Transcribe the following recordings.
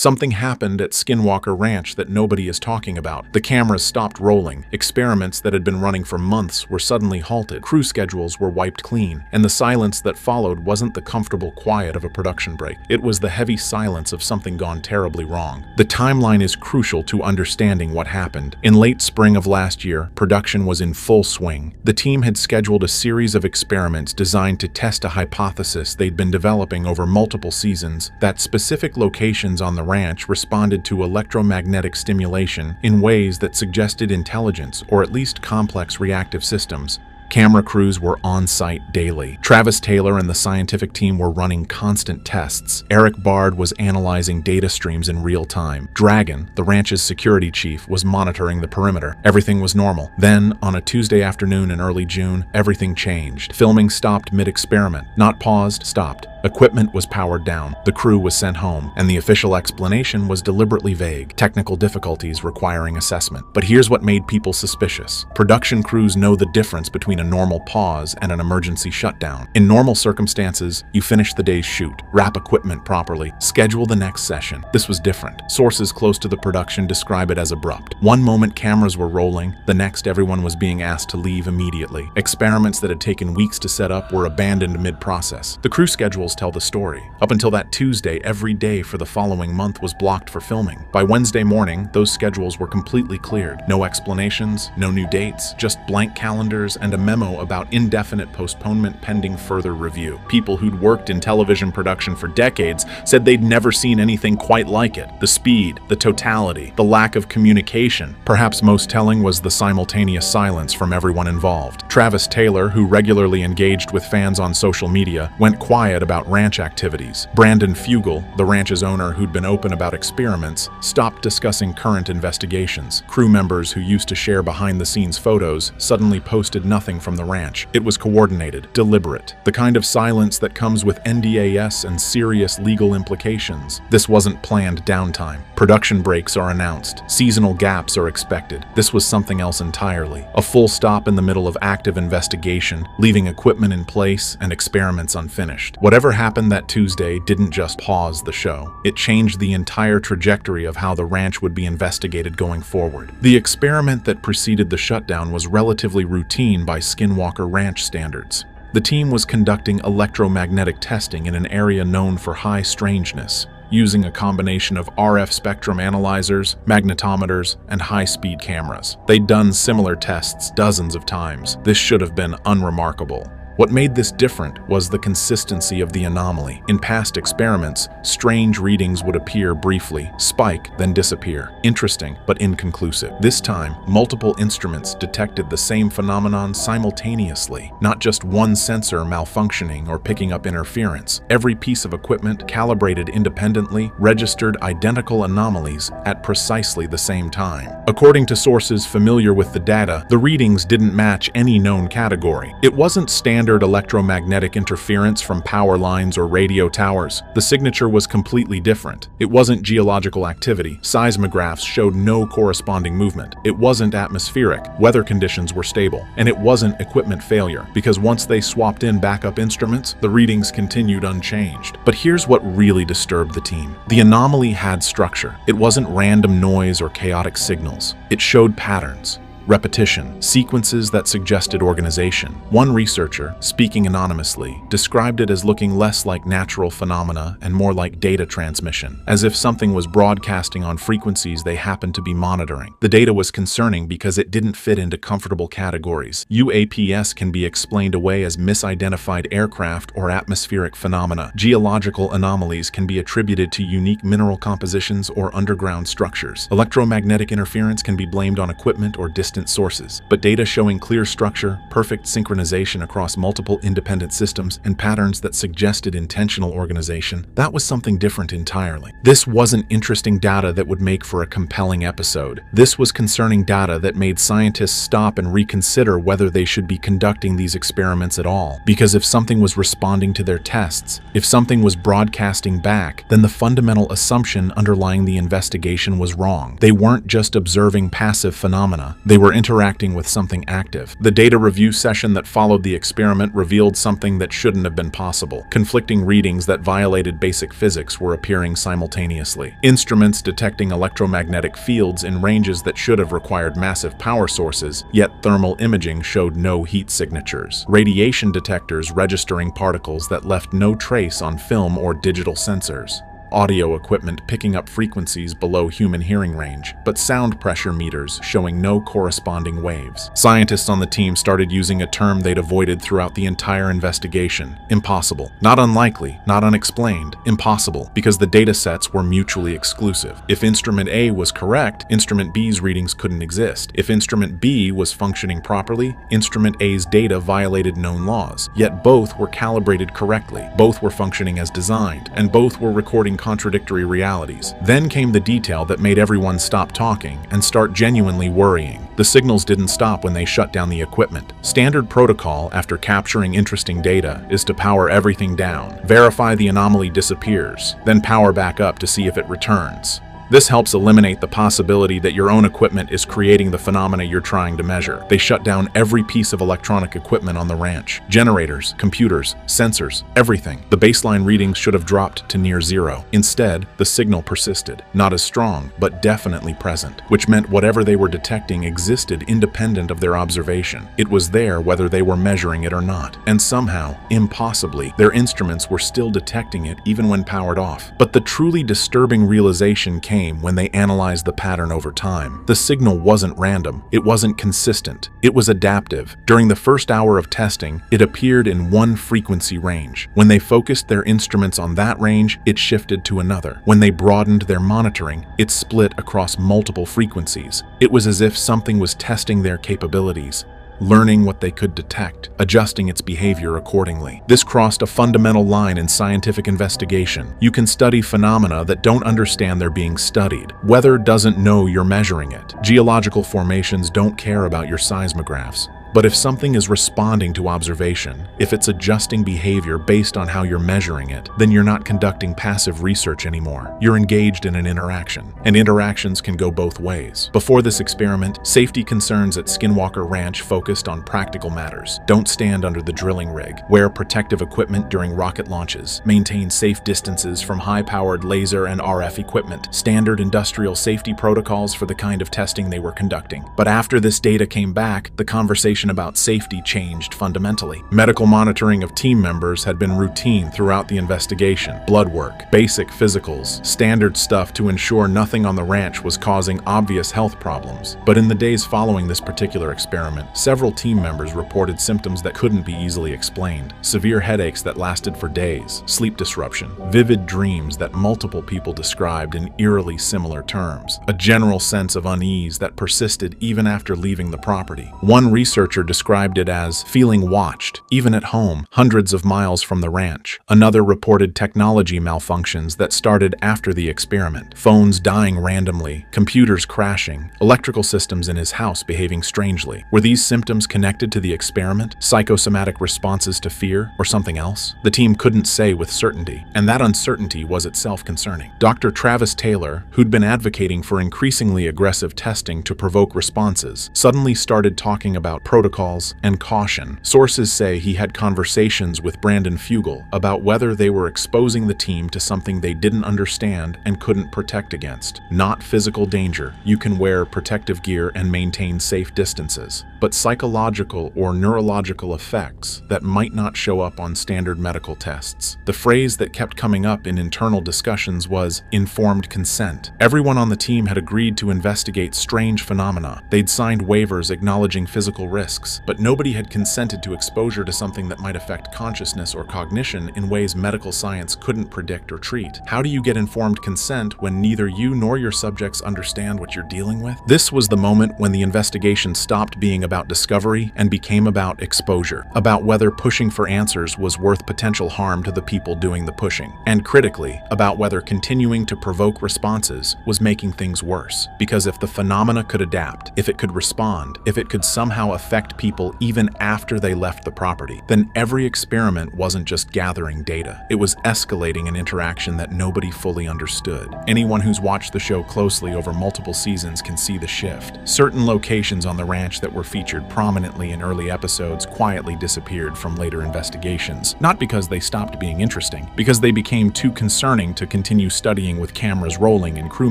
Something happened at Skinwalker Ranch that nobody is talking about. The cameras stopped rolling. Experiments that had been running for months were suddenly halted. Crew schedules were wiped clean, and the silence that followed wasn't the comfortable quiet of a production break. It was the heavy silence of something gone terribly wrong. The timeline is crucial to understanding what happened. In late spring of last year, production was in full swing. The team had scheduled a series of experiments designed to test a hypothesis they'd been developing over multiple seasons, that specific locations on the ranch responded to electromagnetic stimulation in ways that suggested intelligence or at least complex reactive systems. Camera crews were on site daily. Travis Taylor and the scientific team were running constant tests. Eric Bard was analyzing data streams in real time. Dragon, the ranch's security chief, was monitoring the perimeter. Everything was normal. Then, on a Tuesday afternoon in early June, everything changed. Filming stopped mid-experiment. Not paused, stopped. Equipment was powered down. The crew was sent home, and the official explanation was deliberately vague. Technical difficulties requiring assessment. But here's what made people suspicious. Production crews know the difference between a normal pause and an emergency shutdown. In normal circumstances, you finish the day's shoot, wrap equipment properly, schedule the next session. This was different. Sources close to the production describe it as abrupt. One moment cameras were rolling, the next everyone was being asked to leave immediately. Experiments that had taken weeks to set up were abandoned mid-process. The crew schedules tell the story. Up until that Tuesday, every day for the following month was blocked for filming. By Wednesday morning, those schedules were completely cleared. No explanations, no new dates, just blank calendars and a memo about indefinite postponement pending further review. People who'd worked in television production for decades said they'd never seen anything quite like it. The speed, the totality, the lack of communication. Perhaps most telling was the simultaneous silence from everyone involved. Travis Taylor, who regularly engaged with fans on social media, went quiet about ranch activities. Brandon Fugel, the ranch's owner who'd been open about experiments, stopped discussing current investigations. Crew members who used to share behind-the-scenes photos suddenly posted nothing from the ranch. It was coordinated, deliberate, the kind of silence that comes with NDAS and serious legal implications. This wasn't planned downtime. Production breaks are announced. Seasonal gaps are expected. This was something else entirely. A full stop in the middle of active investigation, leaving equipment in place and experiments unfinished. Whatever happened that Tuesday didn't just pause the show. It changed the entire trajectory of how the ranch would be investigated going forward. The experiment that preceded the shutdown was relatively routine by Skinwalker Ranch standards. The team was conducting electromagnetic testing in an area known for high strangeness, using a combination of RF spectrum analyzers, magnetometers, and high-speed cameras. They'd done similar tests dozens of times. This should have been unremarkable. What made this different was the consistency of the anomaly. In past experiments, strange readings would appear briefly, spike, then disappear. Interesting, but inconclusive. This time, multiple instruments detected the same phenomenon simultaneously, not just one sensor malfunctioning or picking up interference. Every piece of equipment, calibrated independently, registered identical anomalies at precisely the same time. According to sources familiar with the data, the readings didn't match any known category. It wasn't standard electromagnetic interference from power lines or radio towers. The signature was completely different. It wasn't geological activity. Seismographs showed no corresponding movement. It wasn't atmospheric. Weather conditions were stable. And it wasn't equipment failure, because once they swapped in backup instruments, the readings continued unchanged. But here's what really disturbed the team. The anomaly had structure. It wasn't random noise or chaotic signals. It showed patterns. Repetition, sequences that suggested organization. One researcher, speaking anonymously, described it as looking less like natural phenomena and more like data transmission, as if something was broadcasting on frequencies they happened to be monitoring. The data was concerning because it didn't fit into comfortable categories. UAPs can be explained away as misidentified aircraft or atmospheric phenomena. Geological anomalies can be attributed to unique mineral compositions or underground structures. Electromagnetic interference can be blamed on equipment or distant sources, but data showing clear structure, perfect synchronization across multiple independent systems, and patterns that suggested intentional organization, that was something different entirely. This wasn't interesting data that would make for a compelling episode. This was concerning data that made scientists stop and reconsider whether they should be conducting these experiments at all. Because if something was responding to their tests, if something was broadcasting back, then the fundamental assumption underlying the investigation was wrong. They weren't just observing passive phenomena. They were were interacting with something active. The data review session that followed the experiment revealed something that shouldn't have been possible. Conflicting readings that violated basic physics were appearing simultaneously. Instruments detecting electromagnetic fields in ranges that should have required massive power sources, yet thermal imaging showed no heat signatures. Radiation detectors registering particles that left no trace on film or digital sensors. Audio equipment picking up frequencies below human hearing range, but sound pressure meters showing no corresponding waves. Scientists on the team started using a term they'd avoided throughout the entire investigation: impossible. Not unlikely, not unexplained, impossible, because the data sets were mutually exclusive. If instrument A was correct, instrument B's readings couldn't exist. If instrument B was functioning properly, instrument A's data violated known laws. Yet both were calibrated correctly, both were functioning as designed, and both were recording contradictory realities. Then came the detail that made everyone stop talking and start genuinely worrying. The signals didn't stop when they shut down the equipment. Standard protocol after capturing interesting data is to power everything down, verify the anomaly disappears, then power back up to see if it returns. This helps eliminate the possibility that your own equipment is creating the phenomena you're trying to measure. They shut down every piece of electronic equipment on the ranch. Generators, computers, sensors, everything. The baseline readings should have dropped to near zero. Instead, the signal persisted. Not as strong, but definitely present, which meant whatever they were detecting existed independent of their observation. It was there whether they were measuring it or not. And somehow, impossibly, their instruments were still detecting it even when powered off. But the truly disturbing realization came when they analyzed the pattern over time. The signal wasn't random, it wasn't consistent, it was adaptive. During the first hour of testing, it appeared in one frequency range. When they focused their instruments on that range, it shifted to another. When they broadened their monitoring, it split across multiple frequencies. It was as if something was testing their capabilities, learning what they could detect, adjusting its behavior accordingly. This crossed a fundamental line in scientific investigation. You can study phenomena that don't understand they're being studied. Weather doesn't know you're measuring it. Geological formations don't care about your seismographs. But if something is responding to observation, if it's adjusting behavior based on how you're measuring it, then you're not conducting passive research anymore. You're engaged in an interaction, and interactions can go both ways. Before this experiment, safety concerns at Skinwalker Ranch focused on practical matters. Don't stand under the drilling rig. Wear protective equipment during rocket launches. Maintain safe distances from high-powered laser and RF equipment. Standard industrial safety protocols for the kind of testing they were conducting. But after this data came back, the conversation about safety changed fundamentally. Medical monitoring of team members had been routine throughout the investigation. Blood work, basic physicals, standard stuff to ensure nothing on the ranch was causing obvious health problems. But in the days following this particular experiment, several team members reported symptoms that couldn't be easily explained. Severe headaches that lasted for days, sleep disruption, vivid dreams that multiple people described in eerily similar terms, a general sense of unease that persisted even after leaving the property. One researcher described it as feeling watched, even at home, hundreds of miles from the ranch. Another reported technology malfunctions that started after the experiment. Phones dying randomly, computers crashing, electrical systems in his house behaving strangely. Were these symptoms connected to the experiment, psychosomatic responses to fear, or something else? The team couldn't say with certainty, and that uncertainty was itself concerning. Dr. Travis Taylor, who'd been advocating for increasingly aggressive testing to provoke responses, suddenly started talking about protocols and caution. Sources say he had conversations with Brandon Fugel about whether they were exposing the team to something they didn't understand and couldn't protect against. Not physical danger. You can wear protective gear and maintain safe distances. But psychological or neurological effects that might not show up on standard medical tests. The phrase that kept coming up in internal discussions was informed consent. Everyone on the team had agreed to investigate strange phenomena. They'd signed waivers acknowledging physical risks, but nobody had consented to exposure to something that might affect consciousness or cognition in ways medical science couldn't predict or treat. How do you get informed consent when neither you nor your subjects understand what you're dealing with? This was the moment when the investigation stopped being about discovery and became about exposure, about whether pushing for answers was worth potential harm to the people doing the pushing, and critically, about whether continuing to provoke responses was making things worse. Because if the phenomena could adapt, if it could respond, if it could somehow affect affect people even after they left the property, then every experiment wasn't just gathering data. It was escalating an interaction that nobody fully understood. Anyone who's watched the show closely over multiple seasons can see the shift. Certain locations on the ranch that were featured prominently in early episodes quietly disappeared from later investigations, not because they stopped being interesting, because they became too concerning to continue studying with cameras rolling and crew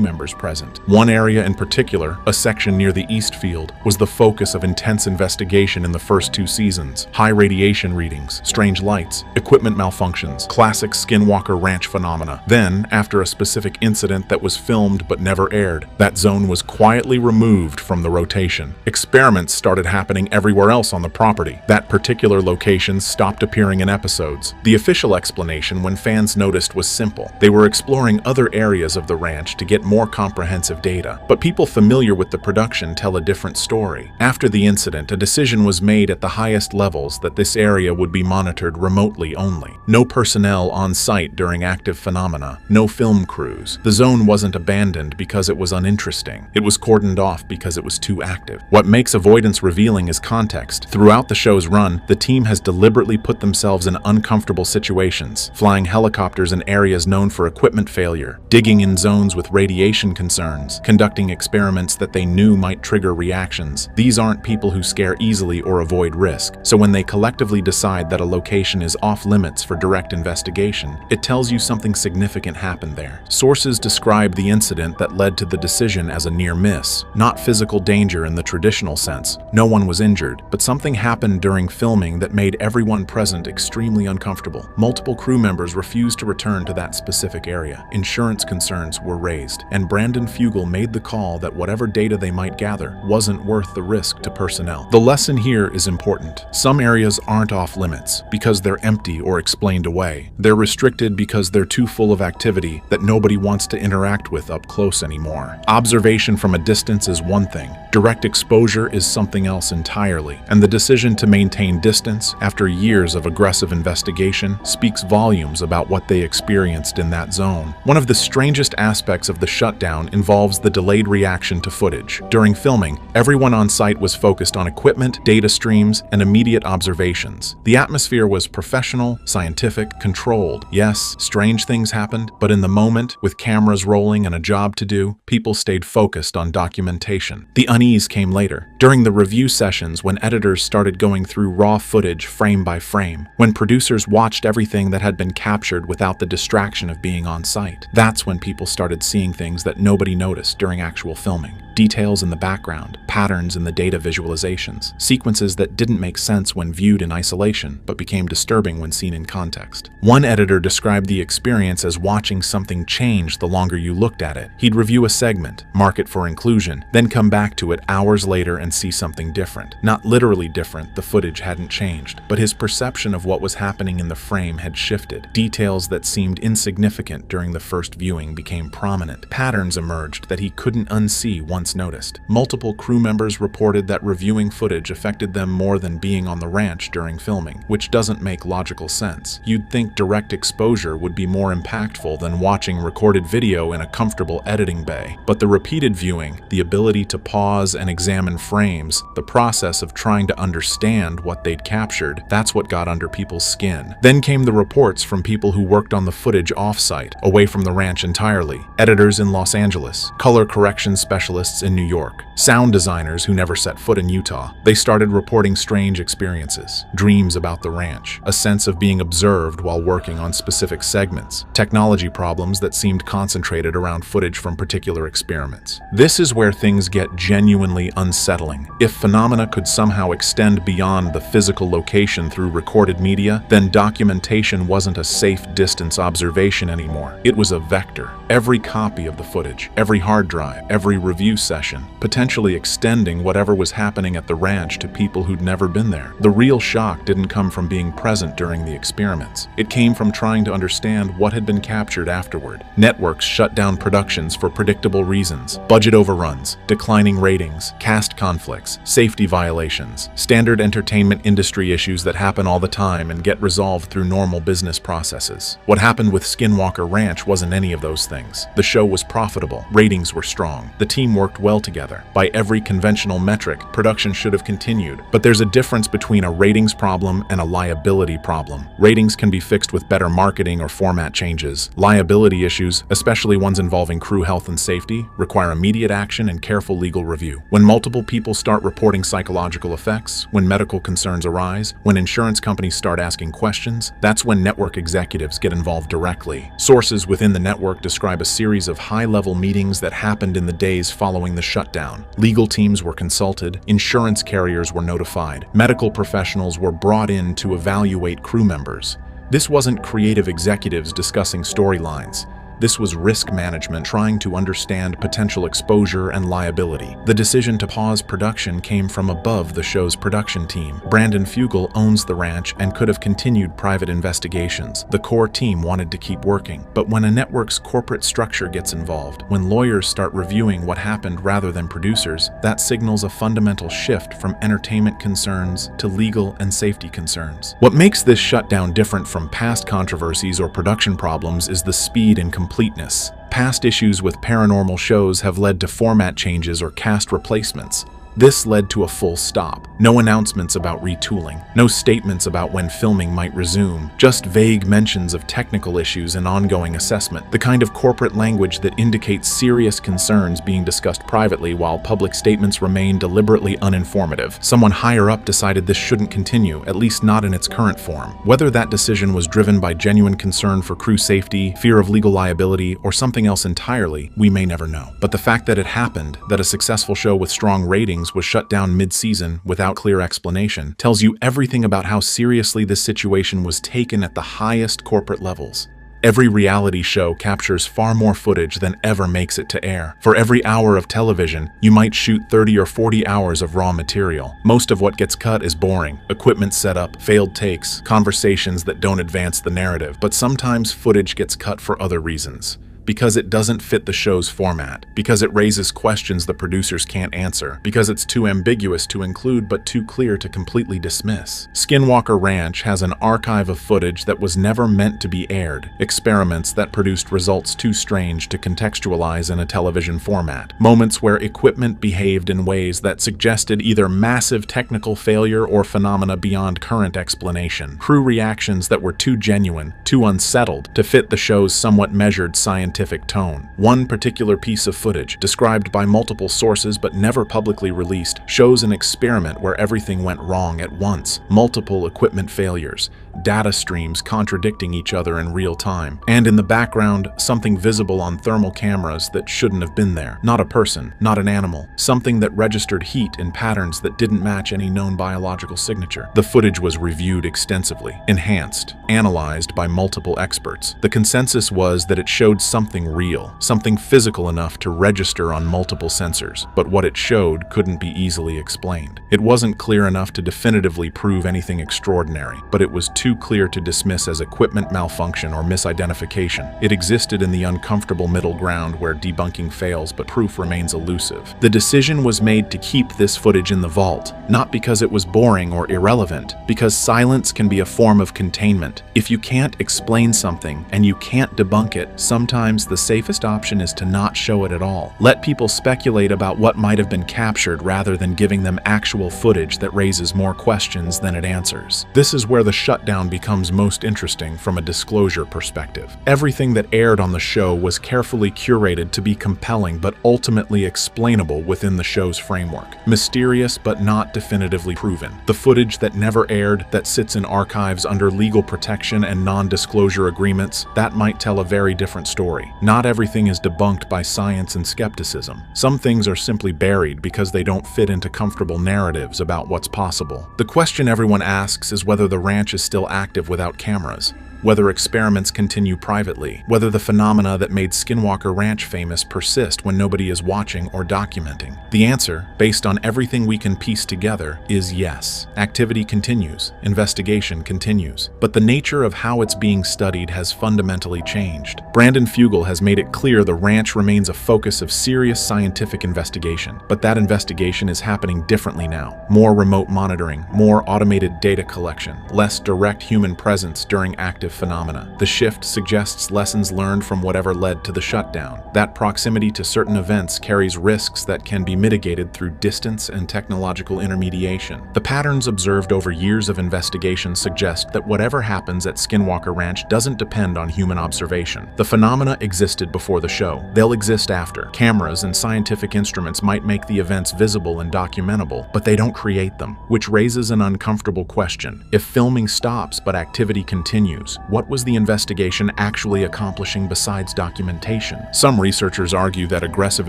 members present. One area in particular, a section near the East Field, was the focus of intense investigation in the first 2 seasons. High radiation readings, strange lights, equipment malfunctions, classic Skinwalker Ranch phenomena. Then, after a specific incident that was filmed but never aired, that zone was quietly removed from the rotation. Experiments started happening everywhere else on the property. That particular location stopped appearing in episodes. The official explanation, when fans noticed, was simple. They were exploring other areas of the ranch to get more comprehensive data, but people familiar with the production tell a different story. After the incident, a decision was made at the highest levels that this area would be monitored remotely only. No personnel on site during active phenomena, no film crews. The zone wasn't abandoned because it was uninteresting. It was cordoned off because it was too active. What makes avoidance revealing is context. Throughout the show's run, the team has deliberately put themselves in uncomfortable situations, flying helicopters in areas known for equipment failure, digging in zones with radiation concerns, conducting experiments that they knew might trigger reactions. These aren't people who scare easily or avoid risk. So when they collectively decide that a location is off limits for direct investigation, it tells you something significant happened there. Sources describe the incident that led to the decision as a near miss, not physical danger in the traditional sense. No one was injured, but something happened during filming that made everyone present extremely uncomfortable. Multiple crew members refused to return to that specific area. Insurance concerns were raised, and Brandon Fugel made the call that whatever data they might gather wasn't worth the risk to personnel. The lesson here is important. Some areas aren't off limits because they're empty or explained away. They're restricted because they're too full of activity that nobody wants to interact with up close anymore. Observation from a distance is one thing. Direct exposure is something else entirely, and the decision to maintain distance after years of aggressive investigation speaks volumes about what they experienced in that zone. One of the strangest aspects of the shutdown involves the delayed reaction to footage. During filming, everyone on site was focused on equipment, data streams, and immediate observations. The atmosphere was professional, scientific, controlled. Yes, strange things happened, but in the moment, with cameras rolling and a job to do, people stayed focused on documentation. The unease came later, during the review sessions when editors started going through raw footage frame by frame, when producers watched everything that had been captured without the distraction of being on site. That's when people started seeing things that nobody noticed during actual filming. Details in the background, patterns in the data visualizations, sequences that didn't make sense when viewed in isolation, but became disturbing when seen in context. One editor described the experience as watching something change the longer you looked at it. He'd review a segment, mark it for inclusion, then come back to it hours later and see something different. Not literally different, the footage hadn't changed, but his perception of what was happening in the frame had shifted. Details that seemed insignificant during the first viewing became prominent. Patterns emerged that he couldn't unsee once noticed. Multiple crew members reported that reviewing footage affected them more than being on the ranch during filming, which doesn't make logical sense. You'd think direct exposure would be more impactful than watching recorded video in a comfortable editing bay. But the repeated viewing, the ability to pause and examine frames, the process of trying to understand what they'd captured, that's what got under people's skin. Then came the reports from people who worked on the footage off-site, away from the ranch entirely. Editors in Los Angeles, color correction specialists in New York, sound designers who never set foot in Utah. They started reporting strange experiences, dreams about the ranch, a sense of being observed while working on specific segments, technology problems that seemed concentrated around footage from particular experiments. This is where things get genuinely unsettling. If phenomena could somehow extend beyond the physical location through recorded media, then documentation wasn't a safe distance observation anymore. It was a vector. Every copy of the footage, every hard drive, every review session, potentially extending whatever was happening at the ranch to people who'd never been there. The real shock didn't come from being present during the experiments. It came from trying to understand what had been captured afterward. Networks shut down productions for predictable reasons. Budget overruns, declining ratings, cast conflicts, safety violations, standard entertainment industry issues that happen all the time and get resolved through normal business processes. What happened with Skinwalker Ranch wasn't any of those things. The show was profitable, ratings were strong, the team worked worked well together. By every conventional metric, production should have continued. But there's a difference between a ratings problem and a liability problem. Ratings can be fixed with better marketing or format changes. Liability issues, especially ones involving crew health and safety, require immediate action and careful legal review. When multiple people start reporting psychological effects, when medical concerns arise, when insurance companies start asking questions, that's when network executives get involved directly. Sources within the network describe a series of high-level meetings that happened in the days following the shutdown. Legal teams were consulted, insurance carriers were notified, medical professionals were brought in to evaluate crew members. This wasn't creative executives discussing storylines. This was risk management trying to understand potential exposure and liability. The decision to pause production came from above the show's production team. Brandon Fugal owns the ranch and could have continued private investigations. The core team wanted to keep working. But when a network's corporate structure gets involved, when lawyers start reviewing what happened rather than producers, that signals a fundamental shift from entertainment concerns to legal and safety concerns. What makes this shutdown different from past controversies or production problems is the speed and completeness. Past issues with paranormal shows have led to format changes or cast replacements. This led to a full stop. No announcements about retooling, no statements about when filming might resume, just vague mentions of technical issues and ongoing assessment, the kind of corporate language that indicates serious concerns being discussed privately while public statements remain deliberately uninformative. Someone higher up decided this shouldn't continue, at least not in its current form. Whether that decision was driven by genuine concern for crew safety, fear of legal liability, or something else entirely, we may never know. But the fact that it happened, that a successful show with strong ratings was shut down mid-season without clear explanation, tells you everything about how seriously this situation was taken at the highest corporate levels. Every reality show captures far more footage than ever makes it to air. For every hour of television, you might shoot 30 or 40 hours of raw material. Most of what gets cut is boring. Equipment setup, failed takes, conversations that don't advance the narrative. But sometimes footage gets cut for other reasons. Because it doesn't fit the show's format, because it raises questions the producers can't answer, because it's too ambiguous to include but too clear to completely dismiss. Skinwalker Ranch has an archive of footage that was never meant to be aired, experiments that produced results too strange to contextualize in a television format, moments where equipment behaved in ways that suggested either massive technical failure or phenomena beyond current explanation, crew reactions that were too genuine, too unsettled to fit the show's somewhat measured scientific tone. One particular piece of footage, described by multiple sources but never publicly released, shows an experiment where everything went wrong at once. Multiple equipment failures, data streams contradicting each other in real time, and in the background, something visible on thermal cameras that shouldn't have been there. Not a person, not an animal, something that registered heat in patterns that didn't match any known biological signature. The footage was reviewed extensively, enhanced, analyzed by multiple experts. The consensus was that it showed something real, something physical enough to register on multiple sensors, but what it showed couldn't be easily explained. It wasn't clear enough to definitively prove anything extraordinary, but it was too clear to dismiss as equipment malfunction or misidentification. It existed in the uncomfortable middle ground where debunking fails but proof remains elusive. The decision was made to keep this footage in the vault, not because it was boring or irrelevant, because silence can be a form of containment. If you can't explain something and you can't debunk it, sometimes the safest option is to not show it at all. Let people speculate about what might have been captured rather than giving them actual footage that raises more questions than it answers. This is where the shutdown becomes most interesting from a disclosure perspective. Everything that aired on the show was carefully curated to be compelling but ultimately explainable within the show's framework. Mysterious but not definitively proven. The footage that never aired, that sits in archives under legal protection and non-disclosure agreements, that might tell a very different story. Not everything is debunked by science and skepticism. Some things are simply buried because they don't fit into comfortable narratives about what's possible. The question everyone asks is whether the ranch is still active without cameras, whether experiments continue privately, whether the phenomena that made Skinwalker Ranch famous persist when nobody is watching or documenting. The answer, based on everything we can piece together, is yes. Activity continues, investigation continues, but the nature of how it's being studied has fundamentally changed. Brandon Fugal has made it clear the ranch remains a focus of serious scientific investigation, but that investigation is happening differently now. More remote monitoring, more automated data collection, less direct human presence during active radioactive phenomena. The shift suggests lessons learned from whatever led to the shutdown. That proximity to certain events carries risks that can be mitigated through distance and technological intermediation. The patterns observed over years of investigation suggest that whatever happens at Skinwalker Ranch doesn't depend on human observation. The phenomena existed before the show. They'll exist after. Cameras and scientific instruments might make the events visible and documentable, but they don't create them, which raises an uncomfortable question. If filming stops but activity continues, what was the investigation actually accomplishing besides documentation? Some researchers argue that aggressive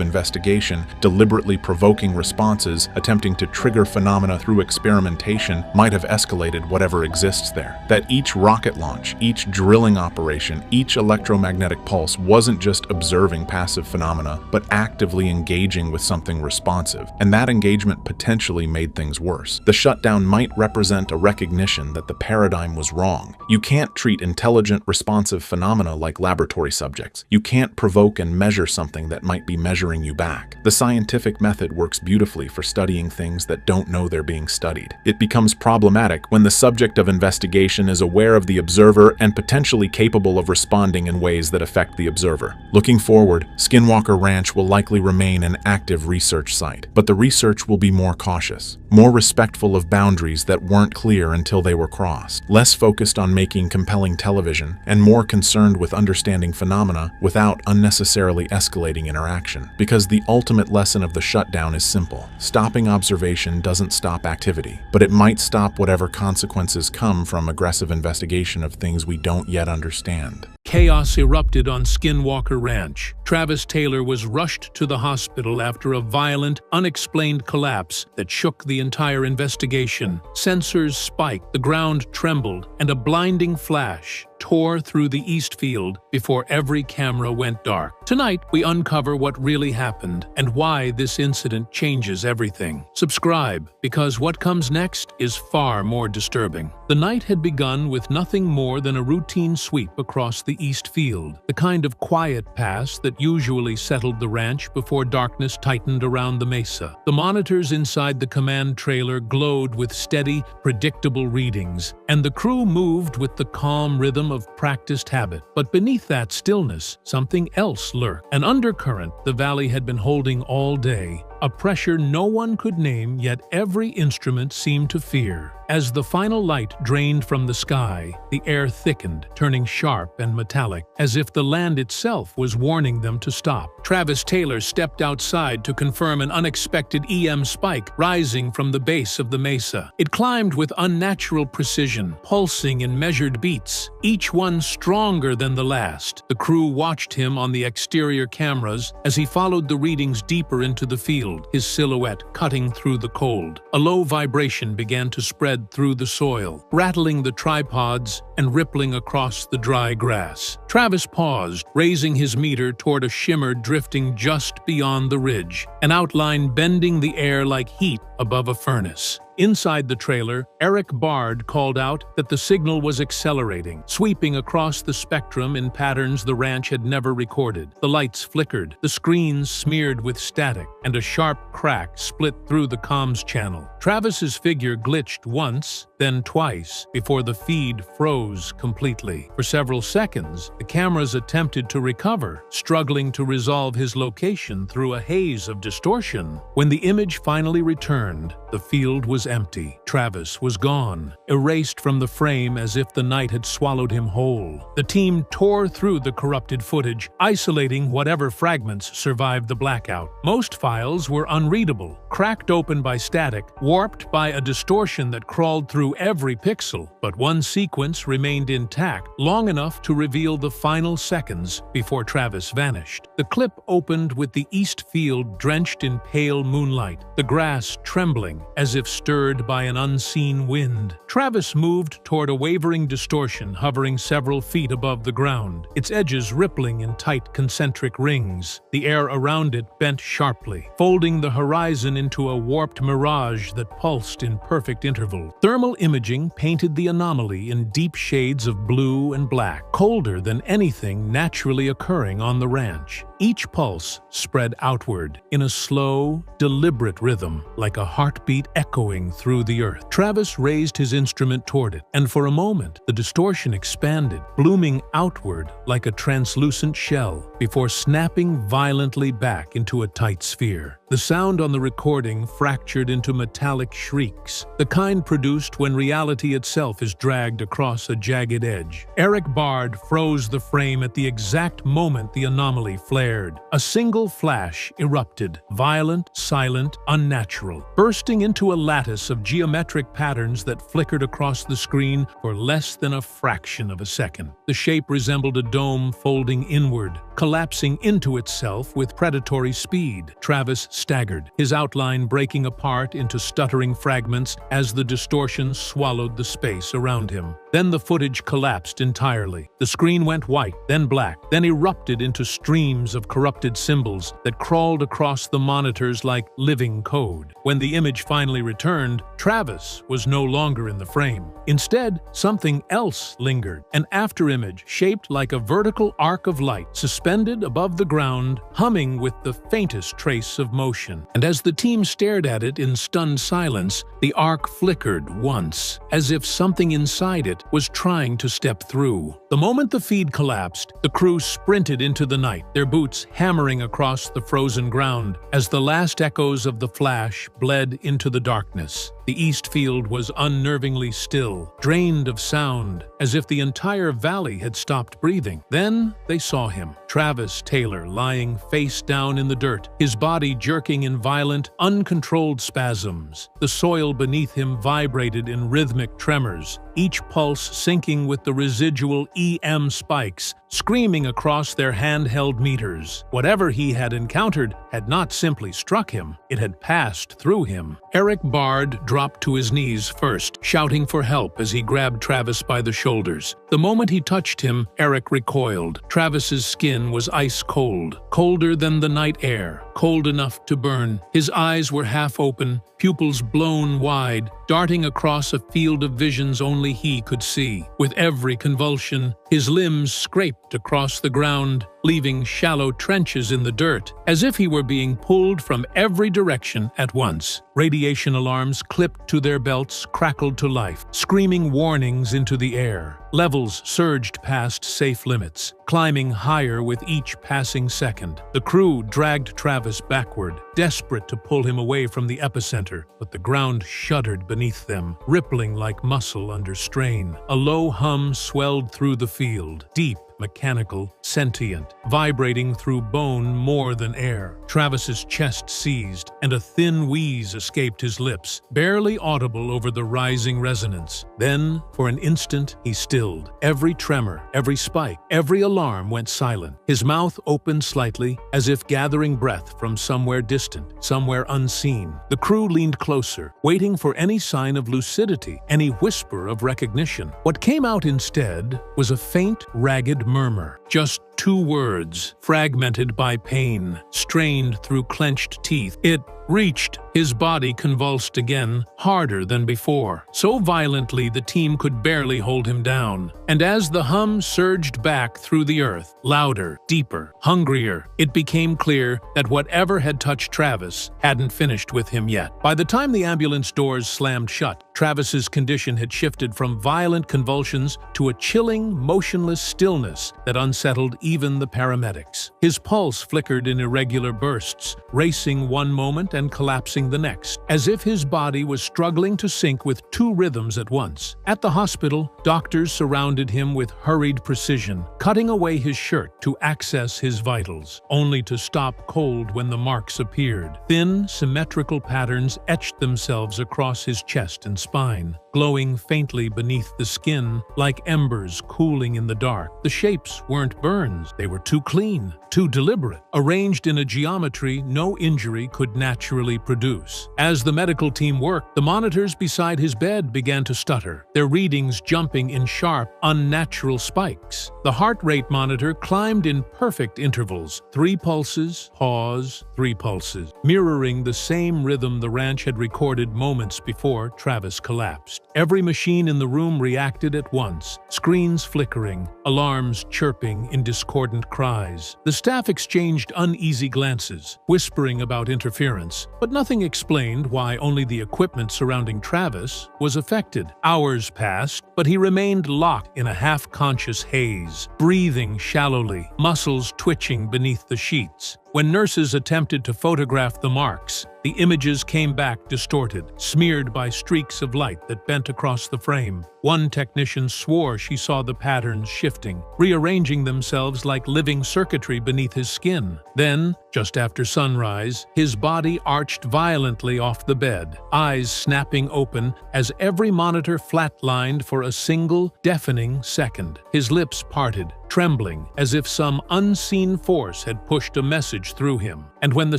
investigation, deliberately provoking responses, attempting to trigger phenomena through experimentation, might have escalated whatever exists there. That each rocket launch, each drilling operation, each electromagnetic pulse wasn't just observing passive phenomena, but actively engaging with something responsive, and that engagement potentially made things worse. The shutdown might represent a recognition that the paradigm was wrong. You can't treat intelligent, responsive phenomena like laboratory subjects. You can't provoke and measure something that might be measuring you back. The scientific method works beautifully for studying things that don't know they're being studied. It becomes problematic when the subject of investigation is aware of the observer and potentially capable of responding in ways that affect the observer. Looking forward, Skinwalker Ranch will likely remain an active research site, but the research will be more cautious, more respectful of boundaries that weren't clear until they were crossed, less focused on making compelling television, and more concerned with understanding phenomena without unnecessarily escalating interaction. Because the ultimate lesson of the shutdown is simple. Stopping observation doesn't stop activity, but it might stop whatever consequences come from aggressive investigation of things we don't yet understand. Chaos erupted on Skinwalker Ranch. Travis Taylor was rushed to the hospital after a violent, unexplained collapse that shook the entire investigation. Sensors spiked, the ground trembled, and a blinding flash tore through the east field before every camera went dark. Tonight, we uncover what really happened and why this incident changes everything. Subscribe, because what comes next is far more disturbing. The night had begun with nothing more than a routine sweep across the east field, the kind of quiet pass that usually settled the ranch before darkness tightened around the mesa. The monitors inside the command trailer glowed with steady, predictable readings, and the crew moved with the calm rhythm of practiced habit. But beneath that stillness, something else lurked. An undercurrent the valley had been holding all day, a pressure no one could name, yet every instrument seemed to fear. As the final light drained from the sky, the air thickened, turning sharp and metallic, as if the land itself was warning them to stop. Travis Taylor stepped outside to confirm an unexpected EM spike rising from the base of the mesa. It climbed with unnatural precision, pulsing in measured beats, each one stronger than the last. The crew watched him on the exterior cameras as he followed the readings deeper into the field, his silhouette cutting through the cold. A low vibration began to spread through the soil, rattling the tripods and rippling across the dry grass. Travis paused, raising his meter toward a shimmer drifting just beyond the ridge, an outline bending the air like heat above a furnace. Inside the trailer, Eric Bard called out that the signal was accelerating, sweeping across the spectrum in patterns the ranch had never recorded. The lights flickered, the screens smeared with static, and a sharp crack split through the comms channel. Travis's figure glitched once, then twice, before the feed froze completely. For several seconds, the cameras attempted to recover, struggling to resolve his location through a haze of distortion. When the image finally returned, the field was empty. Travis was gone, erased from the frame as if the night had swallowed him whole. The team tore through the corrupted footage, isolating whatever fragments survived the blackout. Most files were unreadable, cracked open by static, warped by a distortion that crawled through every pixel. But one sequence remained intact, long enough to reveal the final seconds before Travis vanished. The clip opened with the east field drenched in pale moonlight, the grass trembling as if stirred by an unseen wind. Travis moved toward a wavering distortion hovering several feet above the ground, its edges rippling in tight concentric rings. The air around it bent sharply, folding the horizon into a warped mirage that pulsed in perfect interval. Thermal imaging painted the anomaly in deep shades of blue and black, colder than anything naturally occurring on the ranch. Each pulse spread outward in a slow, deliberate rhythm, like a heartbeat echoing through the earth. Travis raised his instrument toward it, and for a moment, the distortion expanded, blooming outward like a translucent shell, before snapping violently back into a tight sphere. The sound on the recording fractured into metallic shrieks, the kind produced when reality itself is dragged across a jagged edge. Eric Bard froze the frame at the exact moment the anomaly flared. A single flash erupted, violent, silent, unnatural, bursting into a lattice of geometric patterns that flickered across the screen for less than a fraction of a second. The shape resembled a dome folding inward, collapsing into itself with predatory speed. Travis staggered, his outline breaking apart into stuttering fragments as the distortion swallowed the space around him. Then the footage collapsed entirely. The screen went white, then black, then erupted into streams of corrupted symbols that crawled across the monitors like living code. When the image finally returned, Travis was no longer in the frame. Instead, something else lingered, an afterimage shaped like a vertical arc of light, suspended above the ground, humming with the faintest trace of motion. And as the team stared at it in stunned silence, the arc flickered once, as if something inside it was trying to step through. The moment the feed collapsed, the crew sprinted into the night, their boots hammering across the frozen ground as the last echoes of the flash bled into the darkness. The east field was unnervingly still, drained of sound, as if the entire valley had stopped breathing. Then they saw him, Travis Taylor, lying face down in the dirt, his body jerking in violent, uncontrolled spasms. The soil beneath him vibrated in rhythmic tremors, each pulse syncing with the residual EM spikes, screaming across their handheld meters. Whatever he had encountered had not simply struck him, it had passed through him. Eric Bard dropped to his knees first, shouting for help as he grabbed Travis by the shoulders. The moment he touched him, Eric recoiled. Travis's skin was ice cold, colder than the night air, cold enough to burn. His eyes were half open, pupils blown wide, darting across a field of visions only he could see. With every convulsion, his limbs scraped across the ground, leaving shallow trenches in the dirt, as if he were being pulled from every direction at once. Radiation alarms clipped to their belts crackled to life, screaming warnings into the air. Levels surged past safe limits, climbing higher with each passing second. The crew dragged Travis backward, desperate to pull him away from the epicenter, but the ground shuddered beneath them, rippling like muscle under strain. A low hum swelled through the field, deep, mechanical, sentient, vibrating through bone more than air. Travis's chest seized, and a thin wheeze escaped his lips, barely audible over the rising resonance. Then, for an instant, he stilled. Every tremor, every spike, every alarm went silent. His mouth opened slightly, as if gathering breath from somewhere distant, somewhere unseen. The crew leaned closer, waiting for any sign of lucidity, any whisper of recognition. What came out instead was a faint, ragged murmur. Just two words, fragmented by pain, strained through clenched teeth. It reached. His body convulsed again, harder than before, so violently the team could barely hold him down. And as the hum surged back through the earth, louder, deeper, hungrier, it became clear that whatever had touched Travis hadn't finished with him yet. By the time the ambulance doors slammed shut, Travis's condition had shifted from violent convulsions to a chilling, motionless stillness that unsettled even the paramedics. His pulse flickered in irregular bursts, racing one moment and collapsing the next, as if his body was struggling to sync with two rhythms at once. At the hospital, doctors surrounded him with hurried precision, cutting away his shirt to access his vitals, only to stop cold when the marks appeared. Thin, symmetrical patterns etched themselves across his chest and spine, glowing faintly beneath the skin like embers cooling in the dark. The shapes weren't burns, they were too clean, too deliberate, arranged in a geometry no injury could naturally produce. As the medical team worked, the monitors beside his bed began to stutter, their readings jumping in sharp, unnatural spikes. The heart rate monitor climbed in perfect intervals, 3 pulses, pause, 3 pulses, mirroring the same rhythm the ranch had recorded moments before Travis collapsed. Every machine in the room reacted at once, screens flickering, alarms chirping in discordant discordant cries. The staff exchanged uneasy glances, whispering about interference, but nothing explained why only the equipment surrounding Travis was affected. Hours passed, but he remained locked in a half-conscious haze, breathing shallowly, muscles twitching beneath the sheets. When nurses attempted to photograph the marks, the images came back distorted, smeared by streaks of light that bent across the frame. One technician swore she saw the patterns shifting, rearranging themselves like living circuitry beneath his skin. Then, just after sunrise, his body arched violently off the bed, eyes snapping open as every monitor flatlined for a single, deafening second. His lips parted, trembling as if some unseen force had pushed a message through him. And when the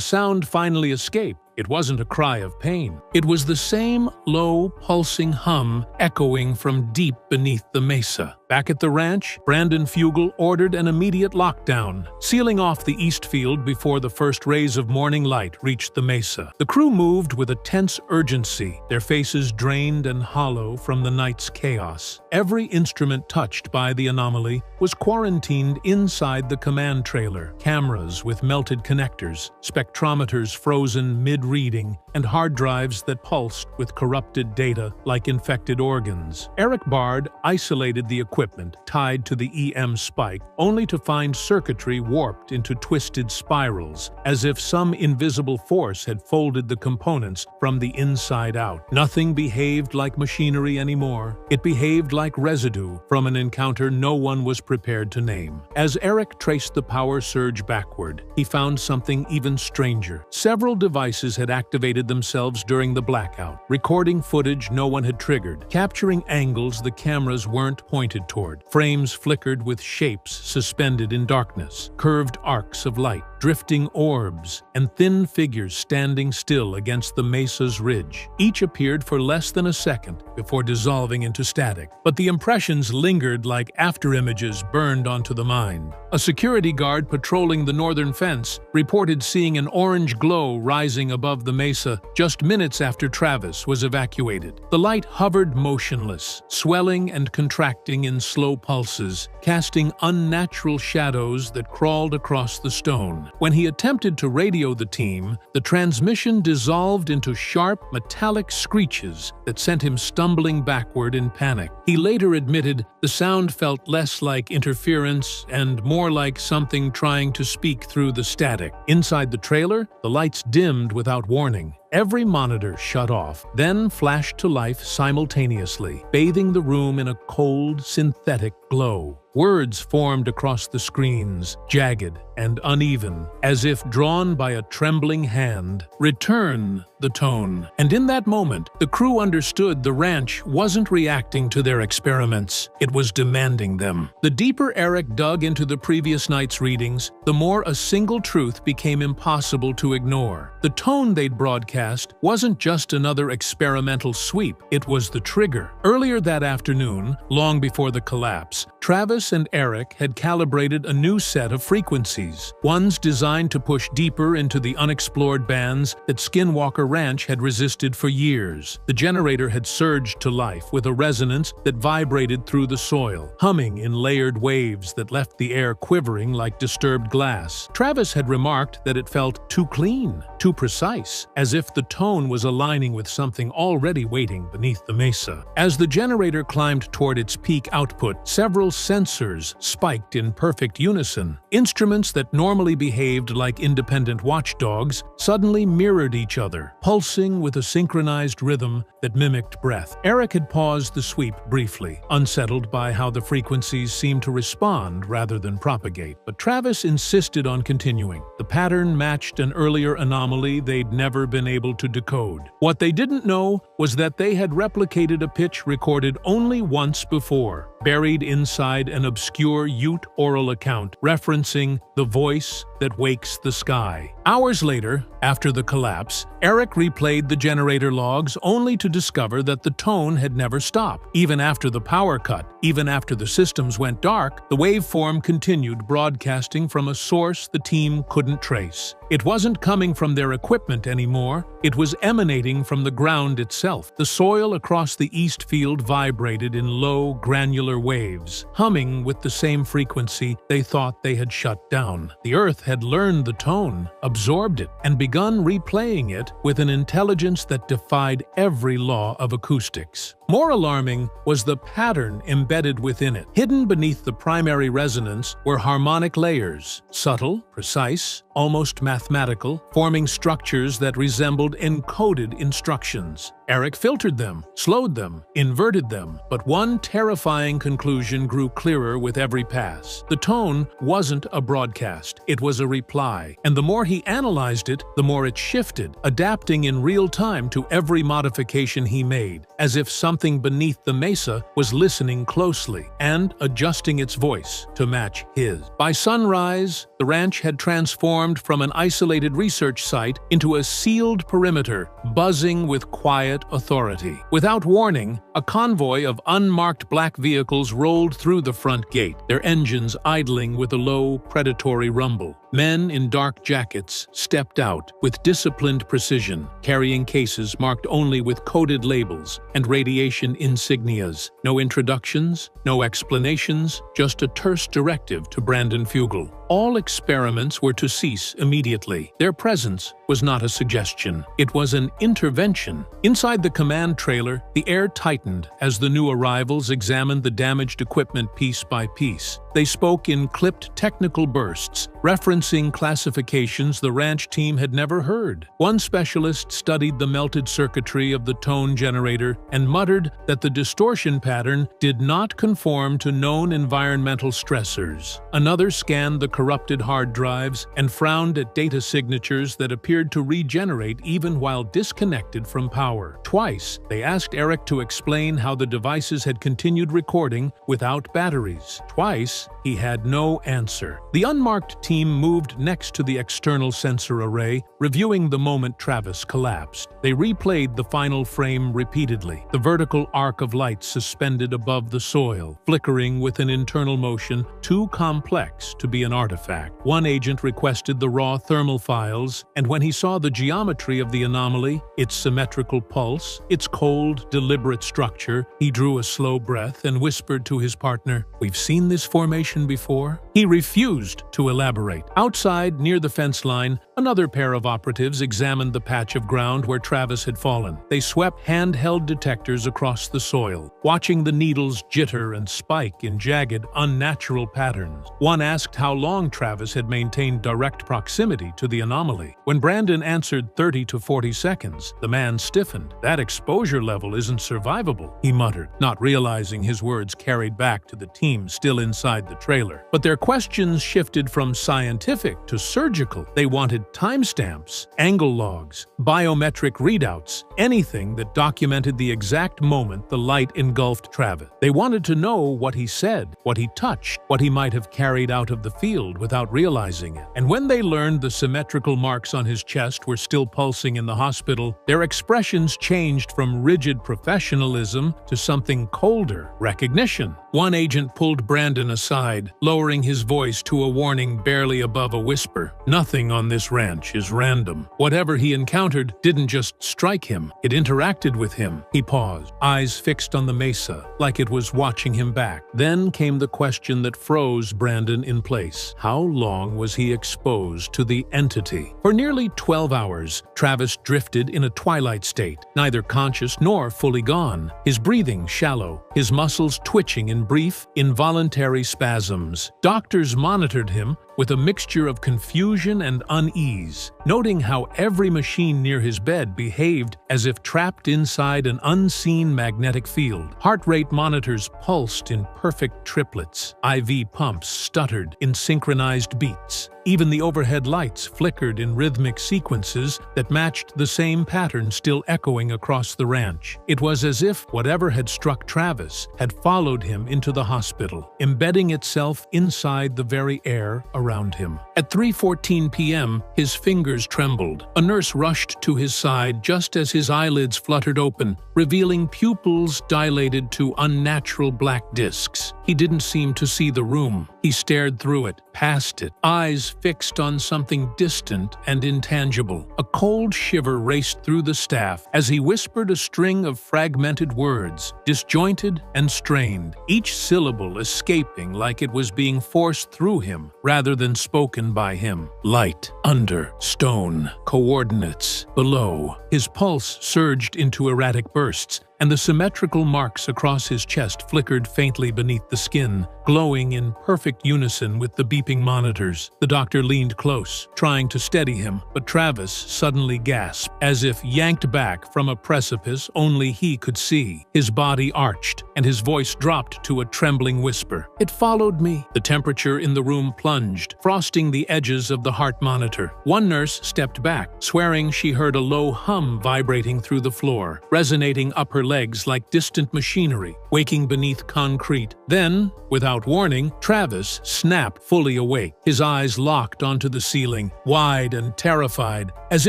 sound finally escaped, it wasn't a cry of pain. It was the same low, pulsing hum echoing from deep beneath the mesa. Back at the ranch, Brandon Fugel ordered an immediate lockdown, sealing off the east field before the first rays of morning light reached the mesa. The crew moved with a tense urgency, their faces drained and hollow from the night's chaos. Every instrument touched by the anomaly was quarantined inside the command trailer. Cameras with melted connectors, spectrometers frozen mid-reading, and hard drives that pulsed with corrupted data like infected organs. Eric Bard isolated the equipment tied to the EM spike, only to find circuitry warped into twisted spirals, as if some invisible force had folded the components from the inside out. Nothing behaved like machinery anymore. It behaved like residue from an encounter no one was prepared to name. As Eric traced the power surge backward, he found something even stranger. Several devices had activated themselves during the blackout, recording footage no one had triggered, capturing angles the cameras weren't pointed toward. Frames flickered with shapes suspended in darkness, curved arcs of light, drifting orbs, and thin figures standing still against the mesa's ridge. Each appeared for less than a second before dissolving into static, but the impressions lingered like afterimages burned onto the mind. A security guard patrolling the northern fence reported seeing an orange glow rising above the mesa just minutes after Travis was evacuated. The light hovered motionless, swelling and contracting in slow pulses, casting unnatural shadows that crawled across the stone. When he attempted to radio the team, the transmission dissolved into sharp, metallic screeches that sent him stumbling backward in panic. He later admitted the sound felt less like interference and more like something trying to speak through the static. Inside the trailer, the lights dimmed without warning. Every monitor shut off, then flashed to life simultaneously, bathing the room in a cold, synthetic glow. Words formed across the screens, jagged and uneven, as if drawn by a trembling hand. "Return," the tone. And in that moment, the crew understood the ranch wasn't reacting to their experiments, it was demanding them. The deeper Eric dug into the previous night's readings, the more a single truth became impossible to ignore. The tone they'd broadcast wasn't just another experimental sweep, it was the trigger. Earlier that afternoon, long before the collapse, Travis and Eric had calibrated a new set of frequencies, ones designed to push deeper into the unexplored bands that Skinwalker Ranch had resisted for years. The generator had surged to life with a resonance that vibrated through the soil, humming in layered waves that left the air quivering like disturbed glass. Travis had remarked that it felt too clean, too precise, as if the tone was aligning with something already waiting beneath the mesa. As the generator climbed toward its peak output, several sensors spiked in perfect unison. Instruments that normally behaved like independent watchdogs suddenly mirrored each other, pulsing with a synchronized rhythm that mimicked breath. Eric had paused the sweep briefly, unsettled by how the frequencies seemed to respond rather than propagate. But Travis insisted on continuing. The pattern matched an earlier anomaly they'd never been able to decode. What they didn't know was that they had replicated a pitch recorded only once before, buried inside an obscure Ute oral account referencing the voice that wakes the sky. Hours later, after the collapse, Eric replayed the generator logs only to discover that the tone had never stopped. Even after the power cut, even after the systems went dark, the waveform continued broadcasting from a source the team couldn't trace. It wasn't coming from their equipment anymore, it was emanating from the ground itself. The soil across the east field vibrated in low, granular waves, humming with the same frequency they thought they had shut down. The earth had learned the tone, absorbed it, and begun replaying it with an intelligence that defied every law of acoustics. More alarming was the pattern embedded within it. Hidden beneath the primary resonance were harmonic layers, subtle, precise, almost mathematical, forming structures that resembled encoded instructions. Eric filtered them, slowed them, inverted them, but one terrifying conclusion grew clearer with every pass. The tone wasn't a broadcast, it was a reply, and the more he analyzed it, the more it shifted, adapting in real time to every modification he made, as if something beneath the mesa was listening closely and adjusting its voice to match his. By sunrise, the ranch had transformed from an isolated research site into a sealed perimeter, buzzing with quiet authority. Without warning, a convoy of unmarked black vehicles rolled through the front gate, their engines idling with a low, predatory rumble. Men in dark jackets stepped out with disciplined precision, carrying cases marked only with coded labels and radiation insignias. No introductions, no explanations, just a terse directive to Brandon Fugel. All experiments were to cease immediately. Their presence was not a suggestion. It was an intervention. Inside the command trailer, the air tightened as the new arrivals examined the damaged equipment piece by piece. They spoke in clipped technical bursts, referencing classifications the ranch team had never heard. One specialist studied the melted circuitry of the tone generator and muttered that the distortion pattern did not conform to known environmental stressors. Another scanned the corrupted hard drives and frowned at data signatures that appeared to regenerate even while disconnected from power. Twice, they asked Eric to explain how the devices had continued recording without batteries. Twice, he had no answer. The unmarked team moved next to the external sensor array, reviewing the moment Travis collapsed. They replayed the final frame repeatedly, the vertical arc of light suspended above the soil, flickering with an internal motion too complex to be an artifact. One agent requested the raw thermal files, and when he saw the geometry of the anomaly, its symmetrical pulse, its cold, deliberate structure, he drew a slow breath and whispered to his partner, "We've seen this formation before?" He refused to elaborate. Outside, near the fence line, another pair of operatives examined the patch of ground where Travis had fallen. They swept handheld detectors across the soil, watching the needles jitter and spike in jagged, unnatural patterns. One asked how long Travis had maintained direct proximity to the anomaly. When Brandon answered 30 to 40 seconds, the man stiffened. "That exposure level isn't survivable," he muttered, not realizing his words carried back to the team still inside the trailer. But their questions shifted from scientific to surgical. They wanted timestamps, angle logs, biometric readouts, anything that documented the exact moment the light engulfed Travis. They wanted to know what he said, what he touched, what he might have carried out of the field without realizing it. And when they learned the symmetrical marks on his chest were still pulsing in the hospital, their expressions changed from rigid professionalism to something colder, recognition. One agent pulled Brandon aside, lowering his voice to a warning barely above a whisper. "Nothing on this ranch is random. Whatever he encountered didn't just strike him, it interacted with him." He paused, eyes fixed on the mesa, like it was watching him back. Then came the question that froze Brandon in place. How long was he exposed to the entity? For nearly 12 hours, Travis drifted in a twilight state, neither conscious nor fully gone, his breathing shallow, his muscles twitching in brief, involuntary spasms. Doctors monitored him with a mixture of confusion and unease, noting how every machine near his bed behaved as if trapped inside an unseen magnetic field. Heart rate monitors pulsed in perfect triplets. IV pumps stuttered in synchronized beats. Even the overhead lights flickered in rhythmic sequences that matched the same pattern still echoing across the ranch. It was as if whatever had struck Travis had followed him into the hospital, embedding itself inside the very air around around him. At 3:14 p.m., his fingers trembled. A nurse rushed to his side just as his eyelids fluttered open, revealing pupils dilated to unnatural black discs. He didn't seem to see the room. He stared through it, past it, eyes fixed on something distant and intangible. A cold shiver raced through the staff as he whispered a string of fragmented words, disjointed and strained, each syllable escaping like it was being forced through him rather than spoken by him. Light, under, stone, coordinates, below. His pulse surged into erratic bursts, and the symmetrical marks across his chest flickered faintly beneath the skin, glowing in perfect unison with the beeping monitors. The doctor leaned close, trying to steady him, but Travis suddenly gasped, as if yanked back from a precipice only he could see. His body arched, and his voice dropped to a trembling whisper. "It followed me." The temperature in the room plunged, frosting the edges of the heart monitor. One nurse stepped back, swearing she heard a low hum vibrating through the floor, resonating up her legs like distant machinery, waking beneath concrete. Then, without warning, Travis snapped fully awake, his eyes locked onto the ceiling, wide and terrified, as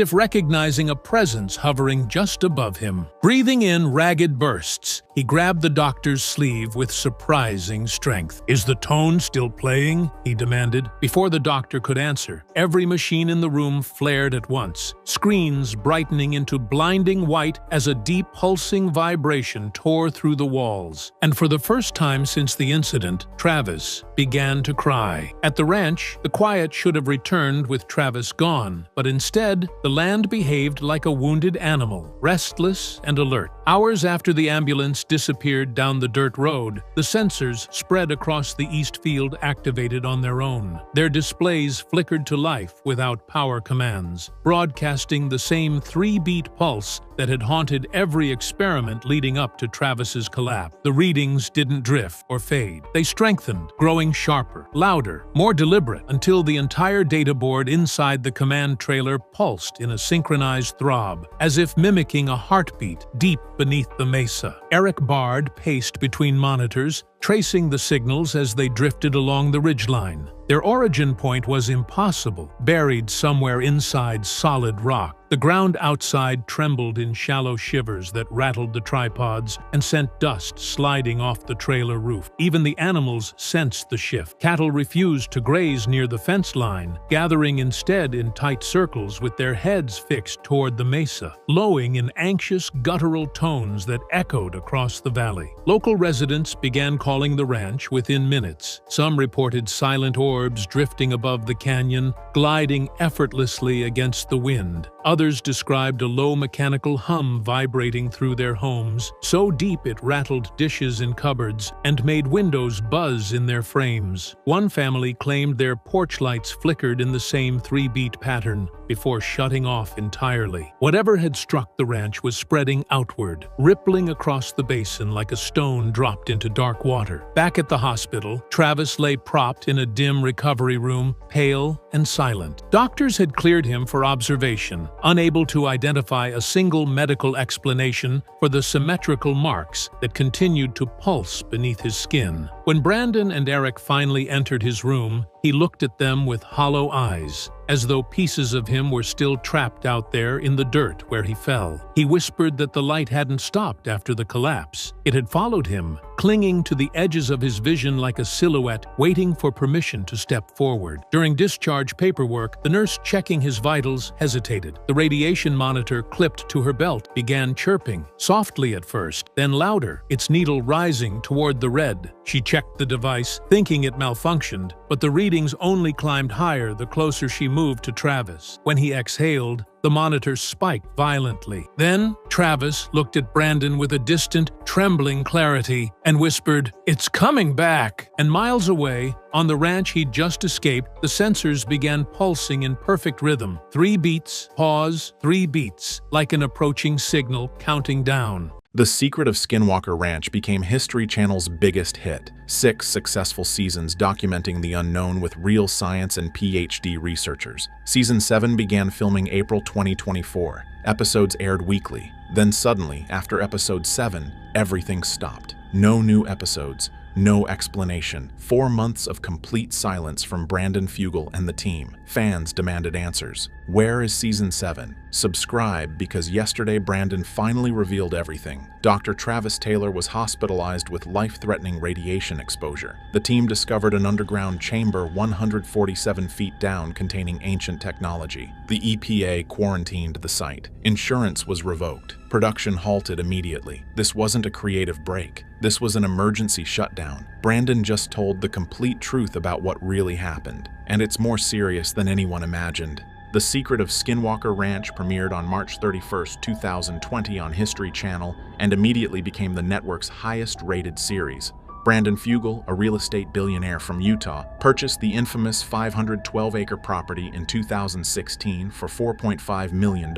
if recognizing a presence hovering just above him. Breathing in ragged bursts, he grabbed the doctor's sleeve with surprising strength. "Is the tone still playing?" he demanded. Before the doctor could answer, every machine in the room flared at once, screens brightening into blinding white as a deep pulsing vibration tore through the walls. And for the first time since the incident, Travis began to cry. At the ranch, the quiet should have returned with Travis gone, but instead, the land behaved like a wounded animal, restless and alert. Hours after the ambulance disappeared down the dirt road, the sensors spread across the east field activated on their own. Their displays flickered to life without power commands, broadcasting the same 3-beat pulse that had haunted every experiment leading up to Travis's collapse. The readings didn't drift or fade. They strengthened, growing sharper, louder, more deliberate, until the entire data board inside the command trailer pulsed in a synchronized throb, as if mimicking a heartbeat deep beneath the mesa. Eric Bard paced between monitors, tracing the signals as they drifted along the ridgeline. Their origin point was impossible, buried somewhere inside solid rock. The ground outside trembled in shallow shivers that rattled the tripods and sent dust sliding off the trailer roof. Even the animals sensed the shift. Cattle refused to graze near the fence line, gathering instead in tight circles with their heads fixed toward the mesa, lowing in anxious, guttural tones that echoed across the valley. Local residents began calling the ranch within minutes. Some reported silent orbs drifting above the canyon, gliding effortlessly against the wind. Others described a low mechanical hum vibrating through their homes, so deep it rattled dishes in cupboards and made windows buzz in their frames. One family claimed their porch lights flickered in the same 3-beat pattern before shutting off entirely. Whatever had struck the ranch was spreading outward, rippling across the basin like a stone dropped into dark water. Back at the hospital, Travis lay propped in a dim recovery room, pale and silent. Doctors had cleared him for observation, unable to identify a single medical explanation for the symmetrical marks that continued to pulse beneath his skin. When Brandon and Eric finally entered his room, he looked at them with hollow eyes, as though pieces of him were still trapped out there in the dirt where he fell. He whispered that the light hadn't stopped after the collapse. It had followed him, clinging to the edges of his vision like a silhouette waiting for permission to step forward. During discharge paperwork, the nurse checking his vitals hesitated. The radiation monitor clipped to her belt began chirping, softly at first, then louder, its needle rising toward the red. She checked the device, thinking it malfunctioned, but the readings only climbed higher the closer she moved to Travis. When he exhaled, the monitor spiked violently. Then, Travis looked at Brandon with a distant, trembling clarity and whispered, "It's coming back!" And miles away, on the ranch he'd just escaped, the sensors began pulsing in perfect rhythm. 3 beats, pause, 3 beats, like an approaching signal counting down. The Secret of Skinwalker Ranch became History Channel's biggest hit. 6 successful seasons documenting the unknown with real science and PhD researchers. Season 7 began filming April 2024. Episodes aired weekly. Then suddenly, after episode 7, everything stopped. No new episodes, No explanation. 4 months of complete silence from Brandon Fugal and the team. Fans demanded answers. Where is Season 7? Subscribe, because yesterday Brandon finally revealed everything. Dr. Travis Taylor was hospitalized with life-threatening radiation exposure. The team discovered an underground chamber 147 feet down containing ancient technology. The EPA quarantined the site. Insurance was revoked. Production halted immediately. This wasn't a creative break. This was an emergency shutdown. Brandon just told the complete truth about what really happened. And it's more serious than anyone imagined. The Secret of Skinwalker Ranch premiered on March 31, 2020 on History Channel and immediately became the network's highest-rated series. Brandon Fugal, a real estate billionaire from Utah, purchased the infamous 512-acre property in 2016 for $4.5 million.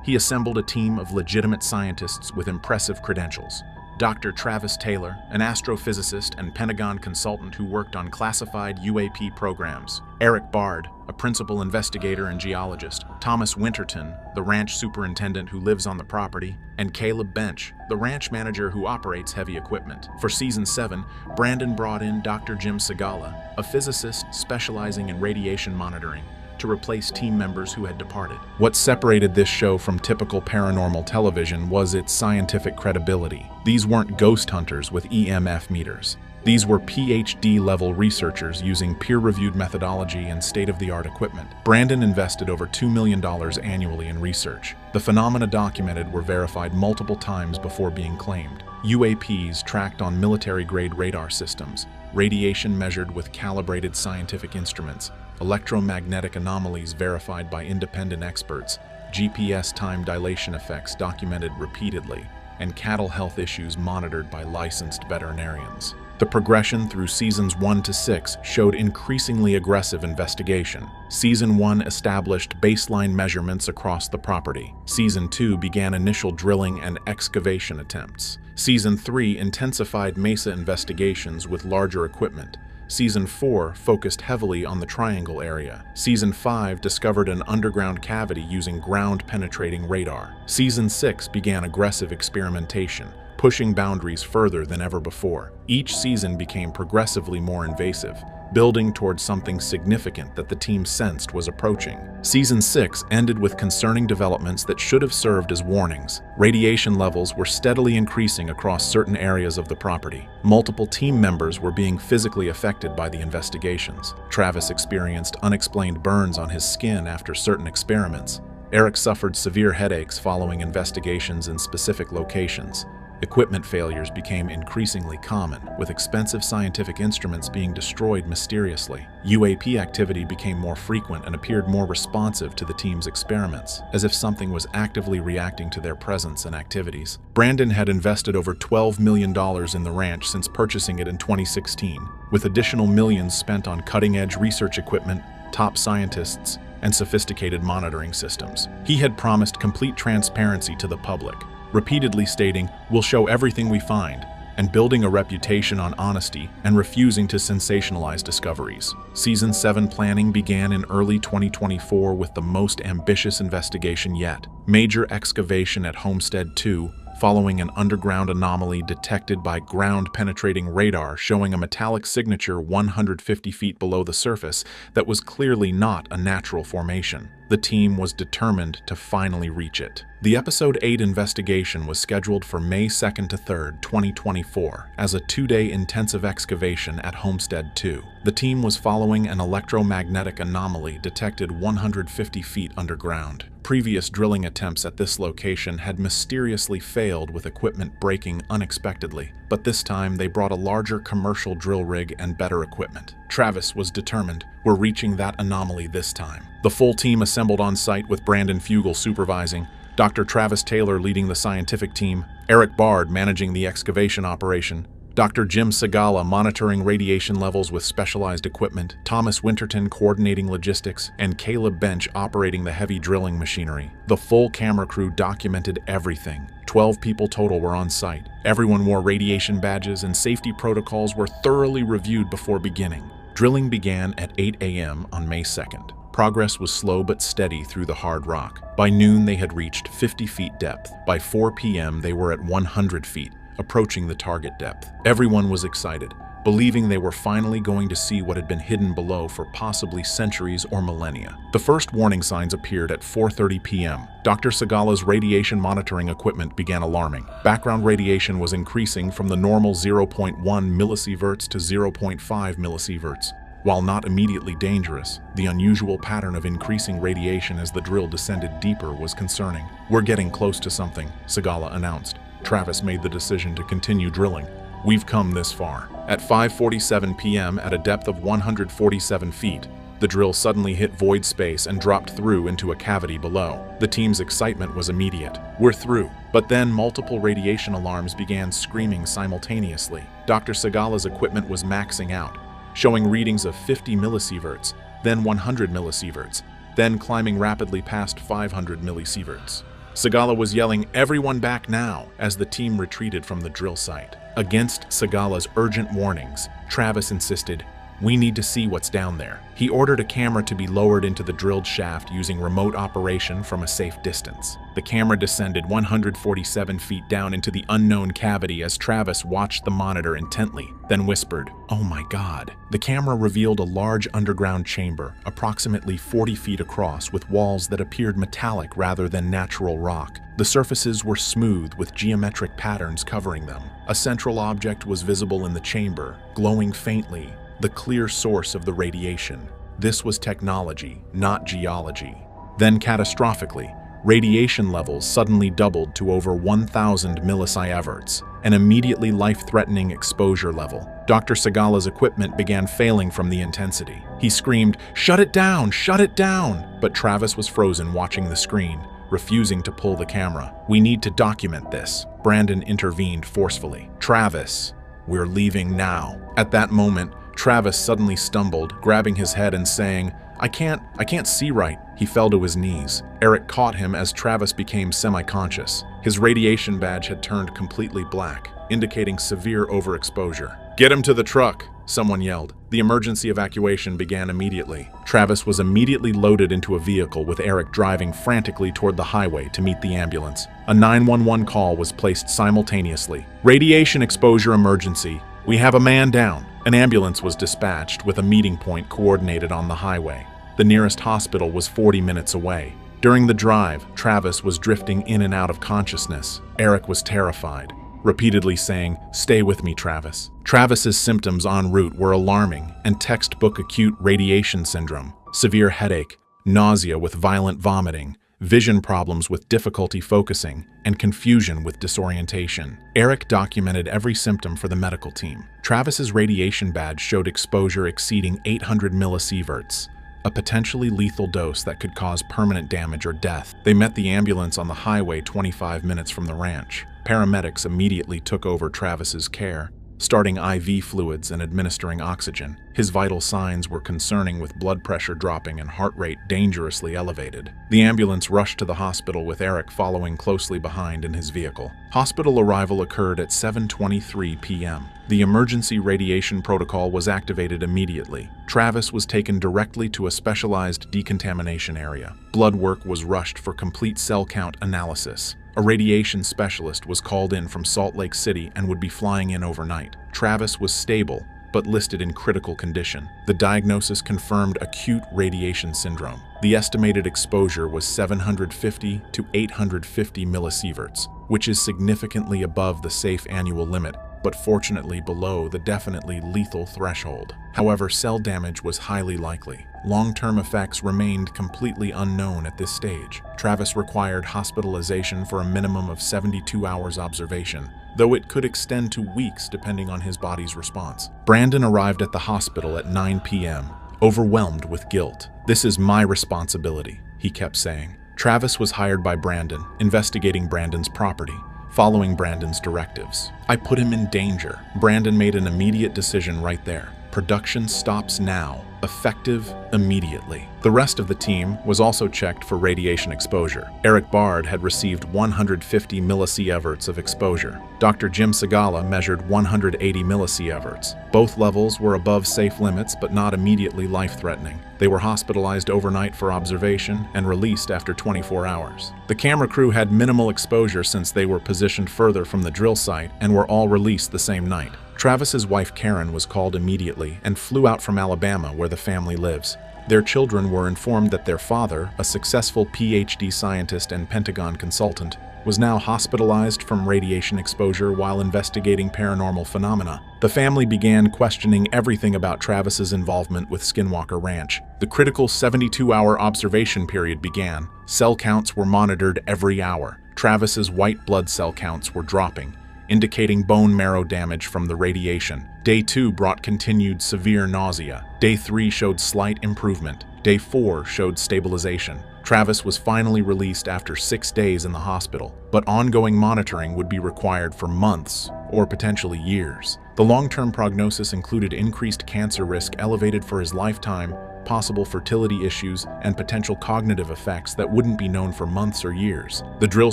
He assembled a team of legitimate scientists with impressive credentials. Dr. Travis Taylor, an astrophysicist and Pentagon consultant who worked on classified UAP programs. Eric Bard, a principal investigator and geologist. Thomas Winterton, the ranch superintendent who lives on the property. And Caleb Bench, the ranch manager who operates heavy equipment. For Season 7, Brandon brought in Dr. Jim Segala, a physicist specializing in radiation monitoring, to replace team members who had departed. What separated this show from typical paranormal television was its scientific credibility. These weren't ghost hunters with EMF meters. These were PhD-level researchers using peer-reviewed methodology and state-of-the-art equipment. Brandon invested over $2 million annually in research. The phenomena documented were verified multiple times before being claimed. UAPs tracked on military-grade radar systems, radiation measured with calibrated scientific instruments, electromagnetic anomalies verified by independent experts, GPS time dilation effects documented repeatedly, and cattle health issues monitored by licensed veterinarians. The progression through Seasons 1 to 6 showed increasingly aggressive investigation. Season 1 established baseline measurements across the property. Season 2 began initial drilling and excavation attempts. Season 3 intensified mesa investigations with larger equipment. Season 4 focused heavily on the Triangle area. Season 5 discovered an underground cavity using ground-penetrating radar. Season 6 began aggressive experimentation, pushing boundaries further than ever before. Each season became progressively more invasive, building towards something significant that the team sensed was approaching. Season 6 ended with concerning developments that should have served as warnings. Radiation levels were steadily increasing across certain areas of the property. Multiple team members were being physically affected by the investigations. Travis experienced unexplained burns on his skin after certain experiments. Eric suffered severe headaches following investigations in specific locations. Equipment failures became increasingly common, with expensive scientific instruments being destroyed mysteriously. UAP activity became more frequent and appeared more responsive to the team's experiments, as if something was actively reacting to their presence and activities. Brandon had invested over $12 million in the ranch since purchasing it in 2016, with additional millions spent on cutting-edge research equipment, top scientists, and sophisticated monitoring systems. He had promised complete transparency to the public, repeatedly stating, "We'll show everything we find," and building a reputation on honesty and refusing to sensationalize discoveries. Season 7 planning began in early 2024 with the most ambitious investigation yet. Major excavation at Homestead 2, following an underground anomaly detected by ground-penetrating radar showing a metallic signature 150 feet below the surface that was clearly not a natural formation. The team was determined to finally reach it. The Episode 8 investigation was scheduled for May 2nd to 3rd, 2024, as a 2-day intensive excavation at Homestead 2. The team was following an electromagnetic anomaly detected 150 feet underground. Previous drilling attempts at this location had mysteriously failed with equipment breaking unexpectedly, but this time they brought a larger commercial drill rig and better equipment. Travis was determined, "We're reaching that anomaly this time." The full team assembled on site with Brandon Fugal supervising, Dr. Travis Taylor leading the scientific team, Eric Bard managing the excavation operation, Dr. Jim Segala monitoring radiation levels with specialized equipment, Thomas Winterton coordinating logistics, and Caleb Bench operating the heavy drilling machinery. The full camera crew documented everything. 12 people total were on site. Everyone wore radiation badges and safety protocols were thoroughly reviewed before beginning. Drilling began at 8 a.m. on May 2nd. Progress was slow but steady through the hard rock. By noon, they had reached 50 feet depth. By 4 p.m., they were at 100 feet, approaching the target depth. Everyone was excited. believing they were finally going to see what had been hidden below for possibly centuries or millennia. The first warning signs appeared at 4:30 p.m. Dr. Segala's radiation monitoring equipment began alarming. Background radiation was increasing from the normal 0.1 millisieverts to 0.5 millisieverts. While not immediately dangerous, the unusual pattern of increasing radiation as the drill descended deeper was concerning. "We're getting close to something," Segala announced. Travis made the decision to continue drilling. "We've come this far." At 5:47 p.m. at a depth of 147 feet, the drill suddenly hit void space and dropped through into a cavity below. The team's excitement was immediate. "We're through." But then multiple radiation alarms began screaming simultaneously. Dr. Segala's equipment was maxing out, showing readings of 50 millisieverts, then 100 millisieverts, then climbing rapidly past 500 millisieverts. Segala was yelling, "Everyone back now," as the team retreated from the drill site. Against Segala's urgent warnings, Travis insisted, "We need to see what's down there." He ordered a camera to be lowered into the drilled shaft using remote operation from a safe distance. The camera descended 147 feet down into the unknown cavity as Travis watched the monitor intently, then whispered, "Oh my God." The camera revealed a large underground chamber, approximately 40 feet across, with walls that appeared metallic rather than natural rock. The surfaces were smooth with geometric patterns covering them. A central object was visible in the chamber, glowing faintly, the clear source of the radiation. This was technology, not geology. Then, catastrophically, radiation levels suddenly doubled to over 1,000 millisieverts, an immediately life-threatening exposure level. Dr. Segala's equipment began failing from the intensity. He screamed, "Shut it down! Shut it down!" But Travis was frozen watching the screen, refusing to pull the camera. "We need to document this." Brandon intervened forcefully. "Travis, we're leaving now." At that moment, Travis suddenly stumbled, grabbing his head and saying, I can't see right." He fell to his knees. Eric caught him as Travis became semi-conscious. His radiation badge had turned completely black, indicating severe overexposure. "Get him to the truck," someone yelled. The emergency evacuation began immediately. Travis was immediately loaded into a vehicle with Eric driving frantically toward the highway to meet the ambulance. A 911 call was placed simultaneously. "Radiation exposure emergency. We have a man down." An ambulance was dispatched with a meeting point coordinated on the highway. The nearest hospital was 40 minutes away. During the drive, Travis was drifting in and out of consciousness. Eric was terrified, repeatedly saying, "Stay with me, Travis." Travis's symptoms en route were alarming and textbook acute radiation syndrome, severe headache, nausea with violent vomiting, vision problems with difficulty focusing, and confusion with disorientation. Eric documented every symptom for the medical team. Travis's radiation badge showed exposure exceeding 800 millisieverts, a potentially lethal dose that could cause permanent damage or death. They met the ambulance on the highway 25 minutes from the ranch. Paramedics immediately took over Travis's care, starting IV fluids and administering oxygen. His vital signs were concerning, with blood pressure dropping and heart rate dangerously elevated. The ambulance rushed to the hospital with Eric following closely behind in his vehicle. Hospital arrival occurred at 7:23 p.m. The emergency radiation protocol was activated immediately. Travis was taken directly to a specialized decontamination area. Blood work was rushed for complete cell count analysis. A radiation specialist was called in from Salt Lake City and would be flying in overnight. Travis was stable, but listed in critical condition. The diagnosis confirmed acute radiation syndrome. The estimated exposure was 750 to 850 millisieverts, which is significantly above the safe annual limit, but fortunately below the definitely lethal threshold. However, cell damage was highly likely. Long-term effects remained completely unknown at this stage. Travis required hospitalization for a minimum of 72 hours observation, though it could extend to weeks depending on his body's response. Brandon arrived at the hospital at 9 p.m., overwhelmed with guilt. "This is my responsibility," he kept saying. Travis was hired by Brandon, investigating Brandon's property, following Brandon's directives. "I put him in danger." Brandon made an immediate decision right there. "Production stops now. effective immediately. The rest of the team was also checked for radiation exposure. Eric Bard had received 150 millisieverts of exposure. Dr. Jim Segala measured 180 millisieverts. Both levels were above safe limits but not immediately life-threatening. They were hospitalized overnight for observation and released after 24 hours. The camera crew had minimal exposure since they were positioned further from the drill site and were all released the same night. Travis's wife Karen was called immediately and flew out from Alabama, where the family lives. Their children were informed that their father, a successful PhD scientist and Pentagon consultant, was now hospitalized from radiation exposure while investigating paranormal phenomena. The family began questioning everything about Travis's involvement with Skinwalker Ranch. The critical 72-hour observation period began. Cell counts were monitored every hour. Travis's white blood cell counts were dropping, indicating bone marrow damage from the radiation. Day 2 brought continued severe nausea. Day 3 showed slight improvement. Day 4 showed stabilization. Travis was finally released after 6 days in the hospital, but ongoing monitoring would be required for months or potentially years. The long-term prognosis included increased cancer risk elevated for his lifetime, possible fertility issues, and potential cognitive effects that wouldn't be known for months or years. The drill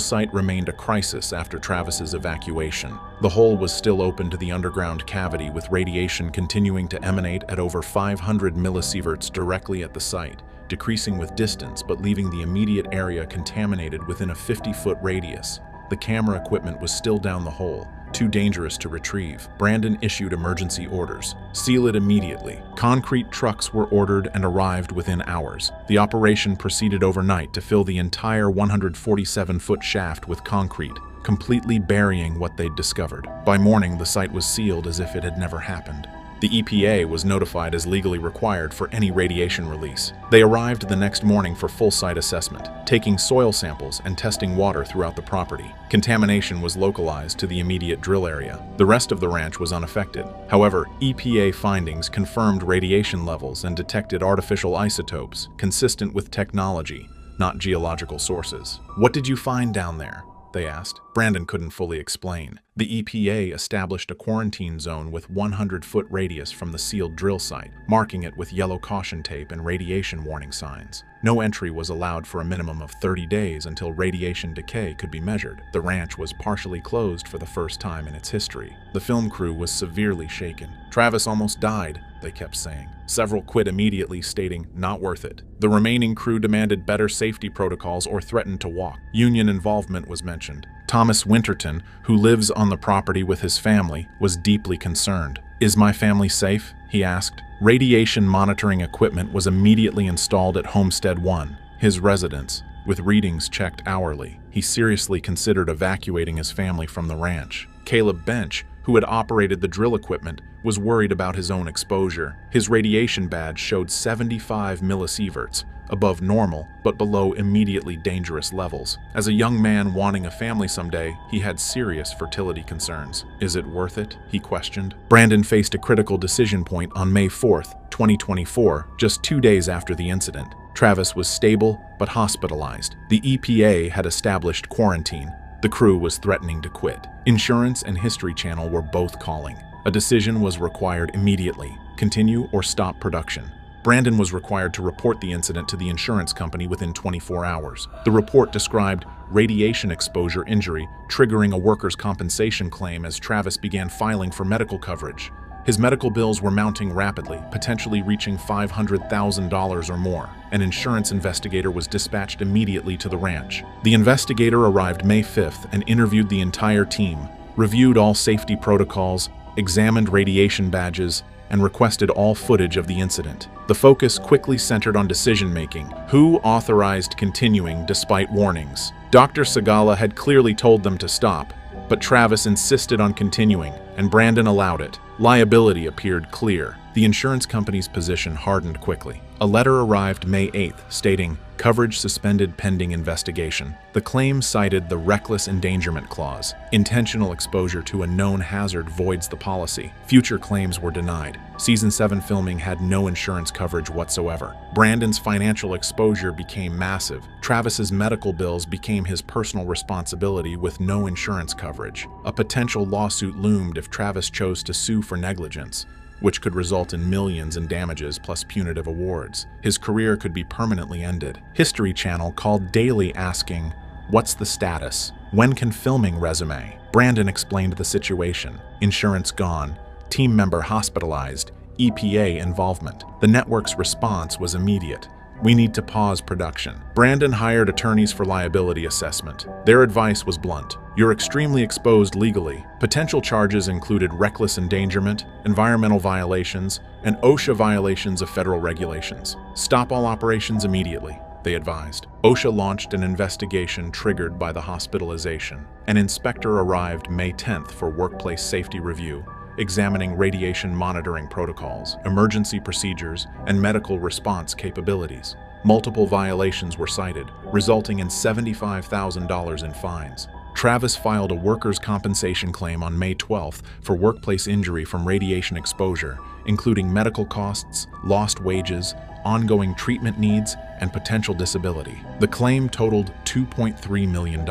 site remained a crisis after Travis's evacuation. The hole was still open to the underground cavity, with radiation continuing to emanate at over 500 millisieverts directly at the site, decreasing with distance but leaving the immediate area contaminated within a 50-foot radius. The camera equipment was still down the hole, too dangerous to retrieve. Brandon issued emergency orders. Seal it immediately. Concrete trucks were ordered and arrived within hours. The operation proceeded overnight to fill the entire 147-foot shaft with concrete, completely burying what they'd discovered. By morning, the site was sealed as if it had never happened. The EPA was notified as legally required for any radiation release. They arrived the next morning for full site assessment, taking soil samples and testing water throughout the property. Contamination was localized to the immediate drill area. The rest of the ranch was unaffected. However, EPA findings confirmed radiation levels and detected artificial isotopes, consistent with technology, not geological sources. "What did you find down there?" they asked. Brandon couldn't fully explain. The EPA established a quarantine zone with 100-foot radius from the sealed drill site, marking it with yellow caution tape and radiation warning signs. No entry was allowed for a minimum of 30 days until radiation decay could be measured. The ranch was partially closed for the first time in its history. The film crew was severely shaken. "Travis almost died," they kept saying. Several quit immediately, stating, "Not worth it." The remaining crew demanded better safety protocols or threatened to walk. Union involvement was mentioned. Thomas Winterton, who lives on the property with his family, was deeply concerned. "Is my family safe?" he asked. Radiation monitoring equipment was immediately installed at Homestead 1, his residence, with readings checked hourly. He seriously considered evacuating his family from the ranch. Caleb Bench, who had operated the drill equipment, was worried about his own exposure. His radiation badge showed 75 millisieverts, above normal but below immediately dangerous levels. As a young man wanting a family someday, he had serious fertility concerns. "Is it worth it?" he questioned. Brandon faced a critical decision point on May 4th, 2024, just 2 days after the incident. Travis was stable but hospitalized. The EPA had established quarantine. The crew was threatening to quit. Insurance and History Channel were both calling. A decision was required immediately: continue or stop production. Brandon was required to report the incident to the insurance company within 24 hours. The report described radiation exposure injury, triggering a workers' compensation claim as Travis began filing for medical coverage. His medical bills were mounting rapidly, potentially reaching $500,000 or more. An insurance investigator was dispatched immediately to the ranch. The investigator arrived May 5th and interviewed the entire team, reviewed all safety protocols, examined radiation badges, and requested all footage of the incident. The focus quickly centered on decision-making. Who authorized continuing despite warnings? Dr. Segala had clearly told them to stop, but Travis insisted on continuing, and Brandon allowed it. Liability appeared clear. The insurance company's position hardened quickly. A letter arrived May 8th stating, "Coverage suspended pending investigation." The claim cited the reckless endangerment clause. Intentional exposure to a known hazard voids the policy. Future claims were denied. Season 7 filming had no insurance coverage whatsoever. Brandon's financial exposure became massive. Travis's medical bills became his personal responsibility with no insurance coverage. A potential lawsuit loomed if Travis chose to sue for negligence. which could result in millions in damages plus punitive awards. His career could be permanently ended. History Channel called daily asking, "What's the status? When can filming resume?" Brandon explained the situation. Insurance gone, team member hospitalized, EPA involvement. The network's response was immediate. "We need to pause production." Brandon hired attorneys for liability assessment. Their advice was blunt. "You're extremely exposed legally." Potential charges included reckless endangerment, environmental violations, and OSHA violations of federal regulations. "Stop all operations immediately," they advised. OSHA launched an investigation triggered by the hospitalization. An inspector arrived May 10th for workplace safety review, examining radiation monitoring protocols, emergency procedures, and medical response capabilities. Multiple violations were cited, resulting in $75,000 in fines. Travis filed a workers' compensation claim on May 12th for workplace injury from radiation exposure, including medical costs, lost wages, ongoing treatment needs, and potential disability. The claim totaled $2.3 million.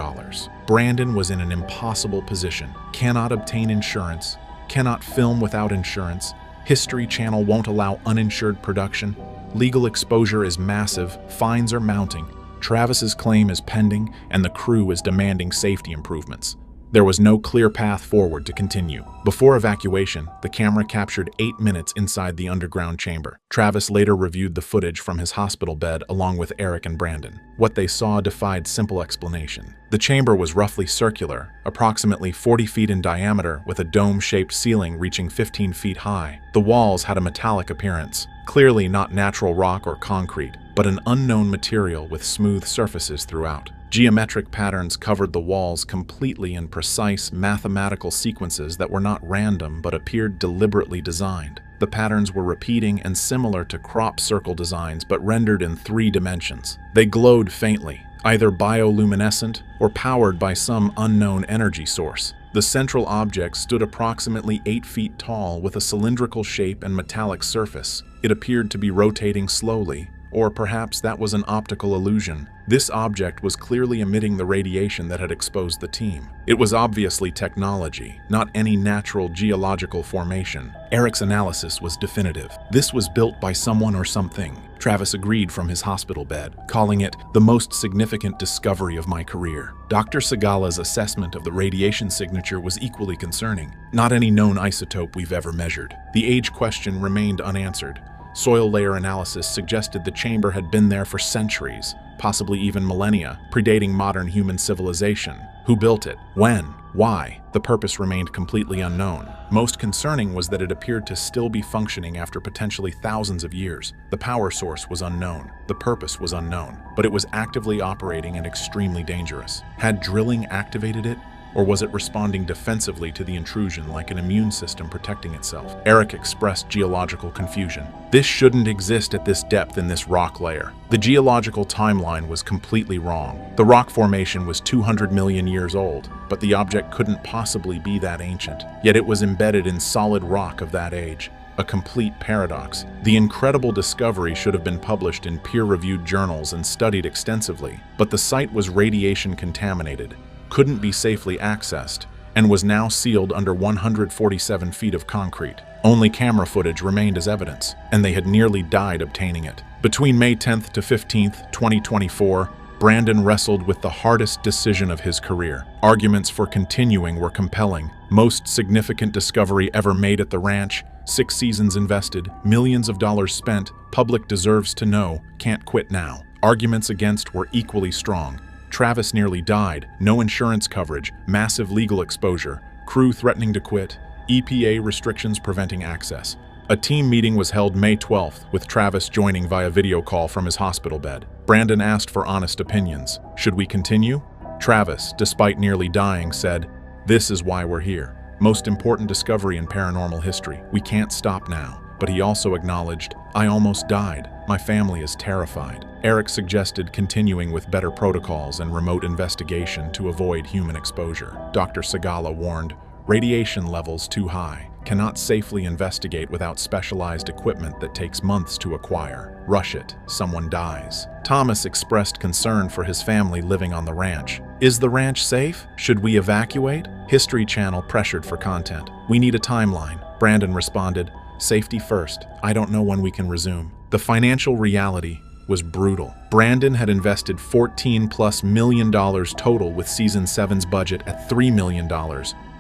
Brandon was in an impossible position. Cannot obtain insurance, cannot film without insurance, History Channel won't allow uninsured production, legal exposure is massive, fines are mounting, Travis's claim is pending, and the crew is demanding safety improvements. There was no clear path forward to continue. Before evacuation, the camera captured 8 minutes inside the underground chamber. Travis later reviewed the footage from his hospital bed along with Eric and Brandon. What they saw defied simple explanation. The chamber was roughly circular, approximately 40 feet in diameter with a dome-shaped ceiling reaching 15 feet high. The walls had a metallic appearance, clearly not natural rock or concrete, but an unknown material with smooth surfaces throughout. Geometric patterns covered the walls completely in precise mathematical sequences that were not random but appeared deliberately designed. The patterns were repeating and similar to crop circle designs but rendered in 3 dimensions. They glowed faintly, either bioluminescent or powered by some unknown energy source. The central object stood approximately 8 feet tall with a cylindrical shape and metallic surface. It appeared to be rotating slowly, or perhaps that was an optical illusion. This object was clearly emitting the radiation that had exposed the team. It was obviously technology, not any natural geological formation. Eric's analysis was definitive. This was built by someone or something. Travis agreed from his hospital bed, calling it the most significant discovery of my career. Dr. Segala's assessment of the radiation signature was equally concerning. Not any known isotope we've ever measured. The age question remained unanswered. Soil layer analysis suggested the chamber had been there for centuries, possibly even millennia, predating modern human civilization. Who built it? When? Why? The purpose remained completely unknown. Most concerning was that it appeared to still be functioning after potentially thousands of years. The power source was unknown. The purpose was unknown. But it was actively operating and extremely dangerous. Had drilling activated it? Or was it responding defensively to the intrusion like an immune system protecting itself? Eric expressed geological confusion. This shouldn't exist at this depth in this rock layer. The geological timeline was completely wrong. The rock formation was 200 million years old, but the object couldn't possibly be that ancient. Yet it was embedded in solid rock of that age. A complete paradox. The incredible discovery should have been published in peer-reviewed journals and studied extensively, but the site was radiation contaminated, couldn't be safely accessed, and was now sealed under 147 feet of concrete. Only camera footage remained as evidence, and they had nearly died obtaining it. Between May 10th to 15th, 2024, Brandon wrestled with the hardest decision of his career. Arguments for continuing were compelling. Most significant discovery ever made at the ranch, 6 seasons invested, millions of dollars spent, public deserves to know, can't quit now. Arguments against were equally strong. Travis nearly died, no insurance coverage, massive legal exposure, crew threatening to quit, EPA restrictions preventing access. A team meeting was held May 12th, with Travis joining via video call from his hospital bed. Brandon asked for honest opinions. Should we continue? Travis, despite nearly dying, said, "This is why we're here. Most important discovery in paranormal history. We can't stop now." But he also acknowledged, "I almost died. My family is terrified." Eric suggested continuing with better protocols and remote investigation to avoid human exposure. Dr. Segala warned, "Radiation levels too high. Cannot safely investigate without specialized equipment that takes months to acquire. Rush it, someone dies." Thomas expressed concern for his family living on the ranch. "Is the ranch safe? Should we evacuate?" History Channel pressured for content. "We need a timeline." Brandon responded, Safety first. I don't know when we can resume. The financial reality was brutal. Brandon had invested $14+ million total, with season 7's budget at $3 million,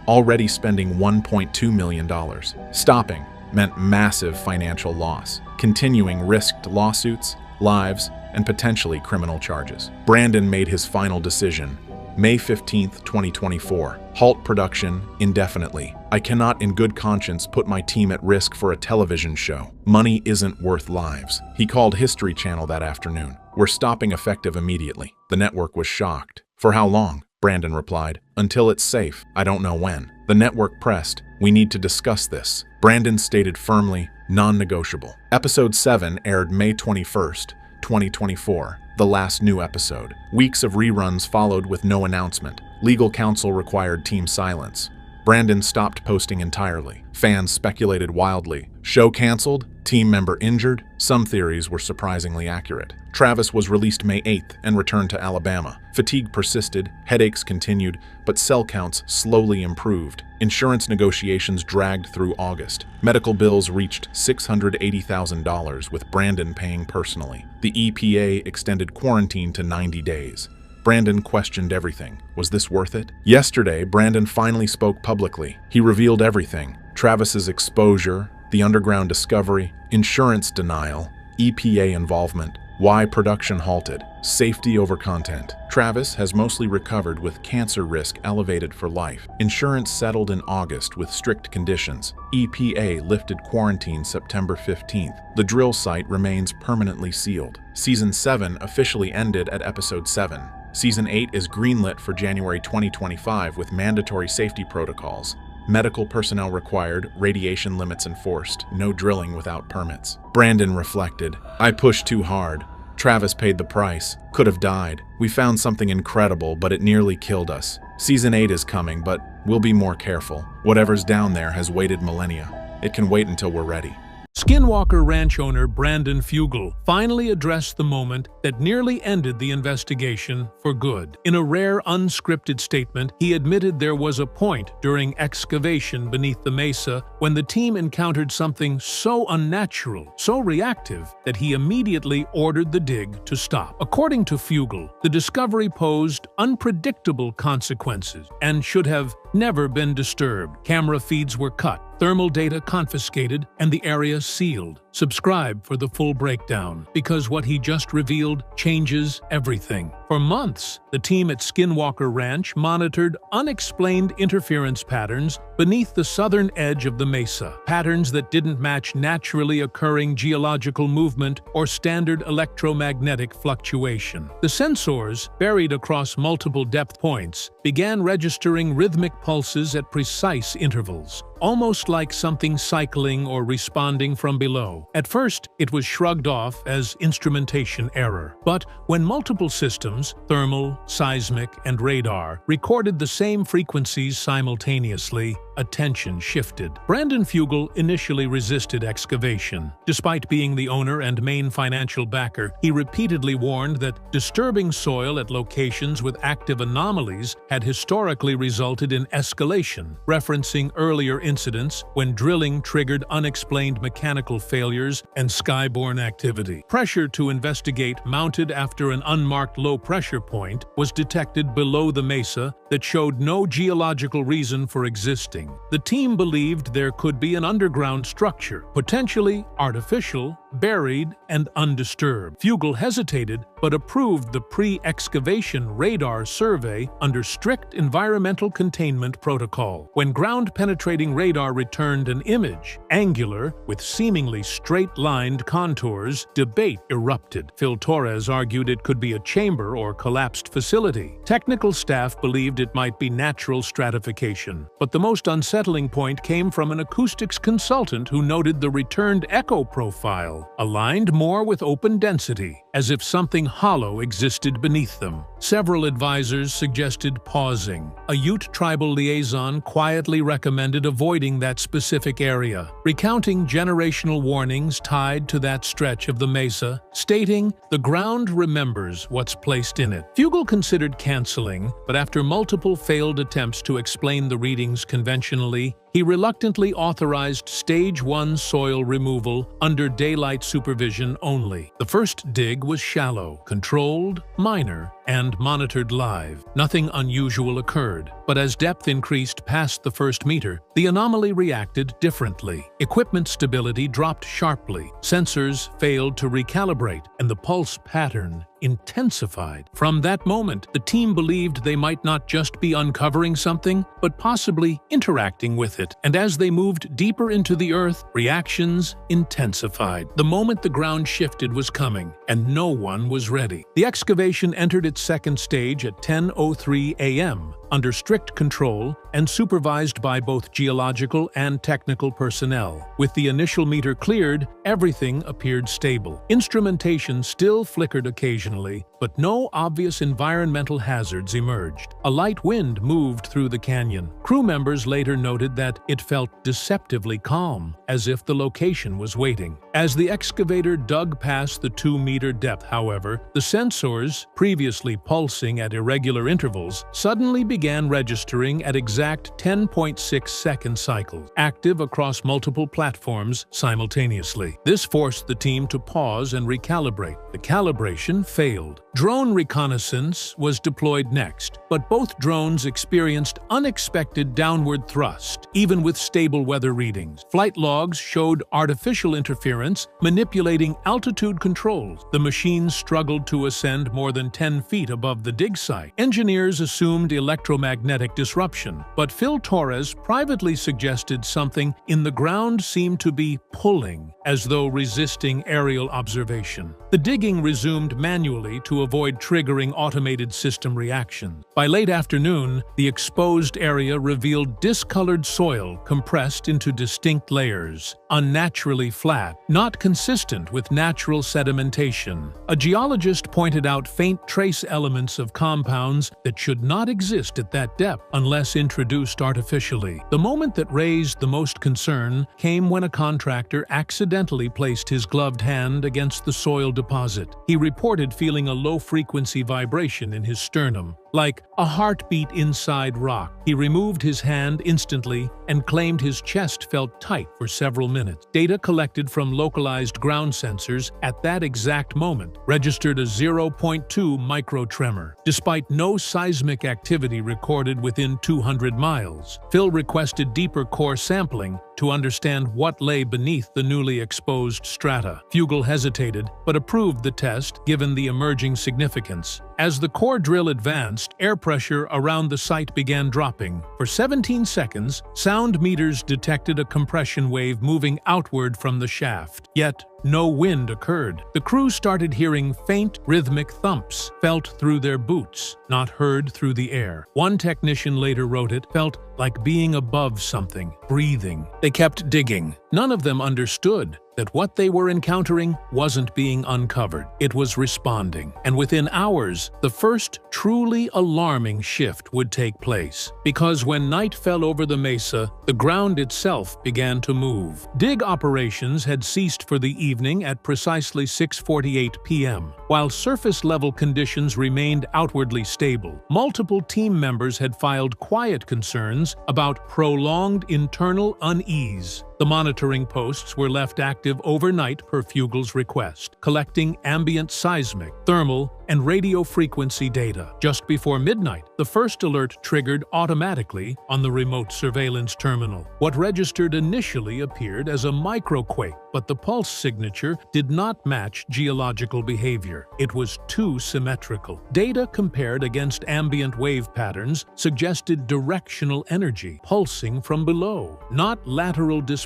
already spending $1.2 million. Stopping meant massive financial loss. Continuing risked lawsuits, lives, and potentially criminal charges. Brandon made his final decision, May 15, 2024. Halt production indefinitely. I cannot in good conscience put my team at risk for a television show. Money isn't worth lives. He called History Channel that afternoon. We're stopping effective immediately. The network was shocked. For how long? Brandon replied. Until it's safe. I don't know when. The network pressed. We need to discuss this. Brandon stated firmly, non-negotiable. Episode 7 aired May 21st, 2024. The last new episode. Weeks of reruns followed with no announcement. Legal counsel required team silence. Brandon stopped posting entirely. Fans speculated wildly. Show canceled? Team member injured? Some theories were surprisingly accurate. Travis was released May 8th and returned to Alabama. Fatigue persisted, headaches continued, but cell counts slowly improved. Insurance negotiations dragged through August. Medical bills reached $680,000, with Brandon paying personally. The EPA extended quarantine to 90 days. Brandon questioned everything. Was this worth it? Yesterday, Brandon finally spoke publicly. He revealed everything. Travis's exposure, the underground discovery, insurance denial, EPA involvement, why production halted, safety over content. Travis has mostly recovered, with cancer risk elevated for life. Insurance settled in August with strict conditions. EPA lifted quarantine September 15th. The drill site remains permanently sealed. Season 7 officially ended at episode 7. Season 8 is greenlit for January 2025 with mandatory safety protocols. Medical personnel required, radiation limits enforced, no drilling without permits. Brandon reflected, I pushed too hard. Travis paid the price, could have died. We found something incredible, but it nearly killed us. Season 8 is coming, but we'll be more careful. Whatever's down there has waited millennia. It can wait until we're ready. Skinwalker Ranch owner Brandon Fugal finally addressed the moment that nearly ended the investigation for good. In a rare unscripted statement, he admitted there was a point during excavation beneath the mesa when the team encountered something so unnatural, so reactive, that he immediately ordered the dig to stop. According to Fugal, the discovery posed unpredictable consequences and should have never been disturbed. Camera feeds were cut, thermal data confiscated, and the area sealed. Subscribe for the full breakdown, because what he just revealed changes everything. For months, the team at Skinwalker Ranch monitored unexplained interference patterns beneath the southern edge of the mesa, patterns that didn't match naturally occurring geological movement or standard electromagnetic fluctuation. The sensors, buried across multiple depth points, began registering rhythmic pulses at precise intervals, almost like something cycling or responding from below. At first, it was shrugged off as instrumentation error. But when multiple systems, thermal, seismic, and radar, recorded the same frequencies simultaneously, attention shifted. Brandon Fugal initially resisted excavation. Despite being the owner and main financial backer, he repeatedly warned that disturbing soil at locations with active anomalies had historically resulted in escalation, referencing earlier incidents when drilling triggered unexplained mechanical failures and skyborne activity. Pressure to investigate mounted after an unmarked low-pressure point was detected below the mesa that showed no geological reason for existing. The team believed there could be an underground structure, potentially artificial, buried, and undisturbed. Fugal hesitated, but approved the pre-excavation radar survey under strict environmental containment protocol. When ground-penetrating radar returned an image, angular, with seemingly straight-lined contours, debate erupted. Phil Torres argued it could be a chamber or collapsed facility. Technical staff believed it might be natural stratification, but the most unsettling point came from an acoustics consultant who noted the returned echo profile aligned more with open density, as if something hollow existed beneath them. Several advisors suggested pausing. A Ute tribal liaison quietly recommended avoiding that specific area, recounting generational warnings tied to that stretch of the mesa, stating, "The ground remembers what's placed in it." Fugel considered canceling, but after multiple failed attempts to explain the readings conventionally, he reluctantly authorized Stage 1 soil removal under daylight supervision only. The first dig was shallow, controlled, minor, and monitored live. Nothing unusual occurred, but as depth increased past the first meter, the anomaly reacted differently. Equipment stability dropped sharply, sensors failed to recalibrate, and the pulse pattern intensified. From that moment, the team believed they might not just be uncovering something, but possibly interacting with it. And as they moved deeper into the earth, reactions intensified. The moment the ground shifted was coming, and no one was ready. The excavation entered its second stage at 10:03 a.m., under strict control and supervised by both geological and technical personnel. With the initial meter cleared, everything appeared stable. Instrumentation still flickered occasionally, but no obvious environmental hazards emerged. A light wind moved through the canyon. Crew members later noted that it felt deceptively calm, as if the location was waiting. As the excavator dug past the 2-meter depth, however, the sensors, previously pulsing at irregular intervals, suddenly began registering at exact 10.6-second cycles, active across multiple platforms simultaneously. This forced the team to pause and recalibrate. The calibration failed. Drone reconnaissance was deployed next, but both drones experienced unexpected downward thrust, even with stable weather readings. Flight logs showed artificial interference, manipulating altitude controls. The machines struggled to ascend more than 10 feet above the dig site. Engineers assumed electromagnetic disruption, but Phil Torres privately suggested something in the ground seemed to be pulling, as though resisting aerial observation. The digging resumed manually to avoid triggering automated system reactions. By late afternoon, the exposed area revealed discolored soil compressed into distinct layers, unnaturally flat, not consistent with natural sedimentation. A geologist pointed out faint trace elements of compounds that should not exist at that depth unless introduced artificially. The moment that raised the most concern came when a contractor accidentally placed his gloved hand against the soil deposit. He reported feeling a low-frequency vibration in his sternum, like a heartbeat inside rock. He removed his hand instantly and claimed his chest felt tight for several minutes. Data collected from localized ground sensors at that exact moment registered a 0.2 microtremor, despite no seismic activity recorded within 200 miles. Phil requested deeper core sampling to understand what lay beneath the newly exposed strata. Fugel hesitated, but approved the test given the emerging significance. As the core drill advanced, air pressure around the site began dropping. For 17 seconds, sound meters detected a compression wave moving outward from the shaft. Yet, no wind occurred. The crew started hearing faint, rhythmic thumps, felt through their boots, not heard through the air. One technician later wrote it felt like being above something, breathing. They kept digging. None of them understood that what they were encountering wasn't being uncovered. It was responding. And within hours, the first truly alarming shift would take place. Because when night fell over the mesa, the ground itself began to move. Dig operations had ceased for the evening at precisely 6:48 p.m. While surface-level conditions remained outwardly stable, multiple team members had filed quiet concerns about prolonged internal unease. The monitoring posts were left active overnight per Fugel's request, collecting ambient seismic, thermal, and radio frequency data. Just before midnight, the first alert triggered automatically on the remote surveillance terminal. What registered initially appeared as a microquake, but the pulse signature did not match geological behavior. It was too symmetrical. Data compared against ambient wave patterns suggested directional energy pulsing from below, not lateral displacement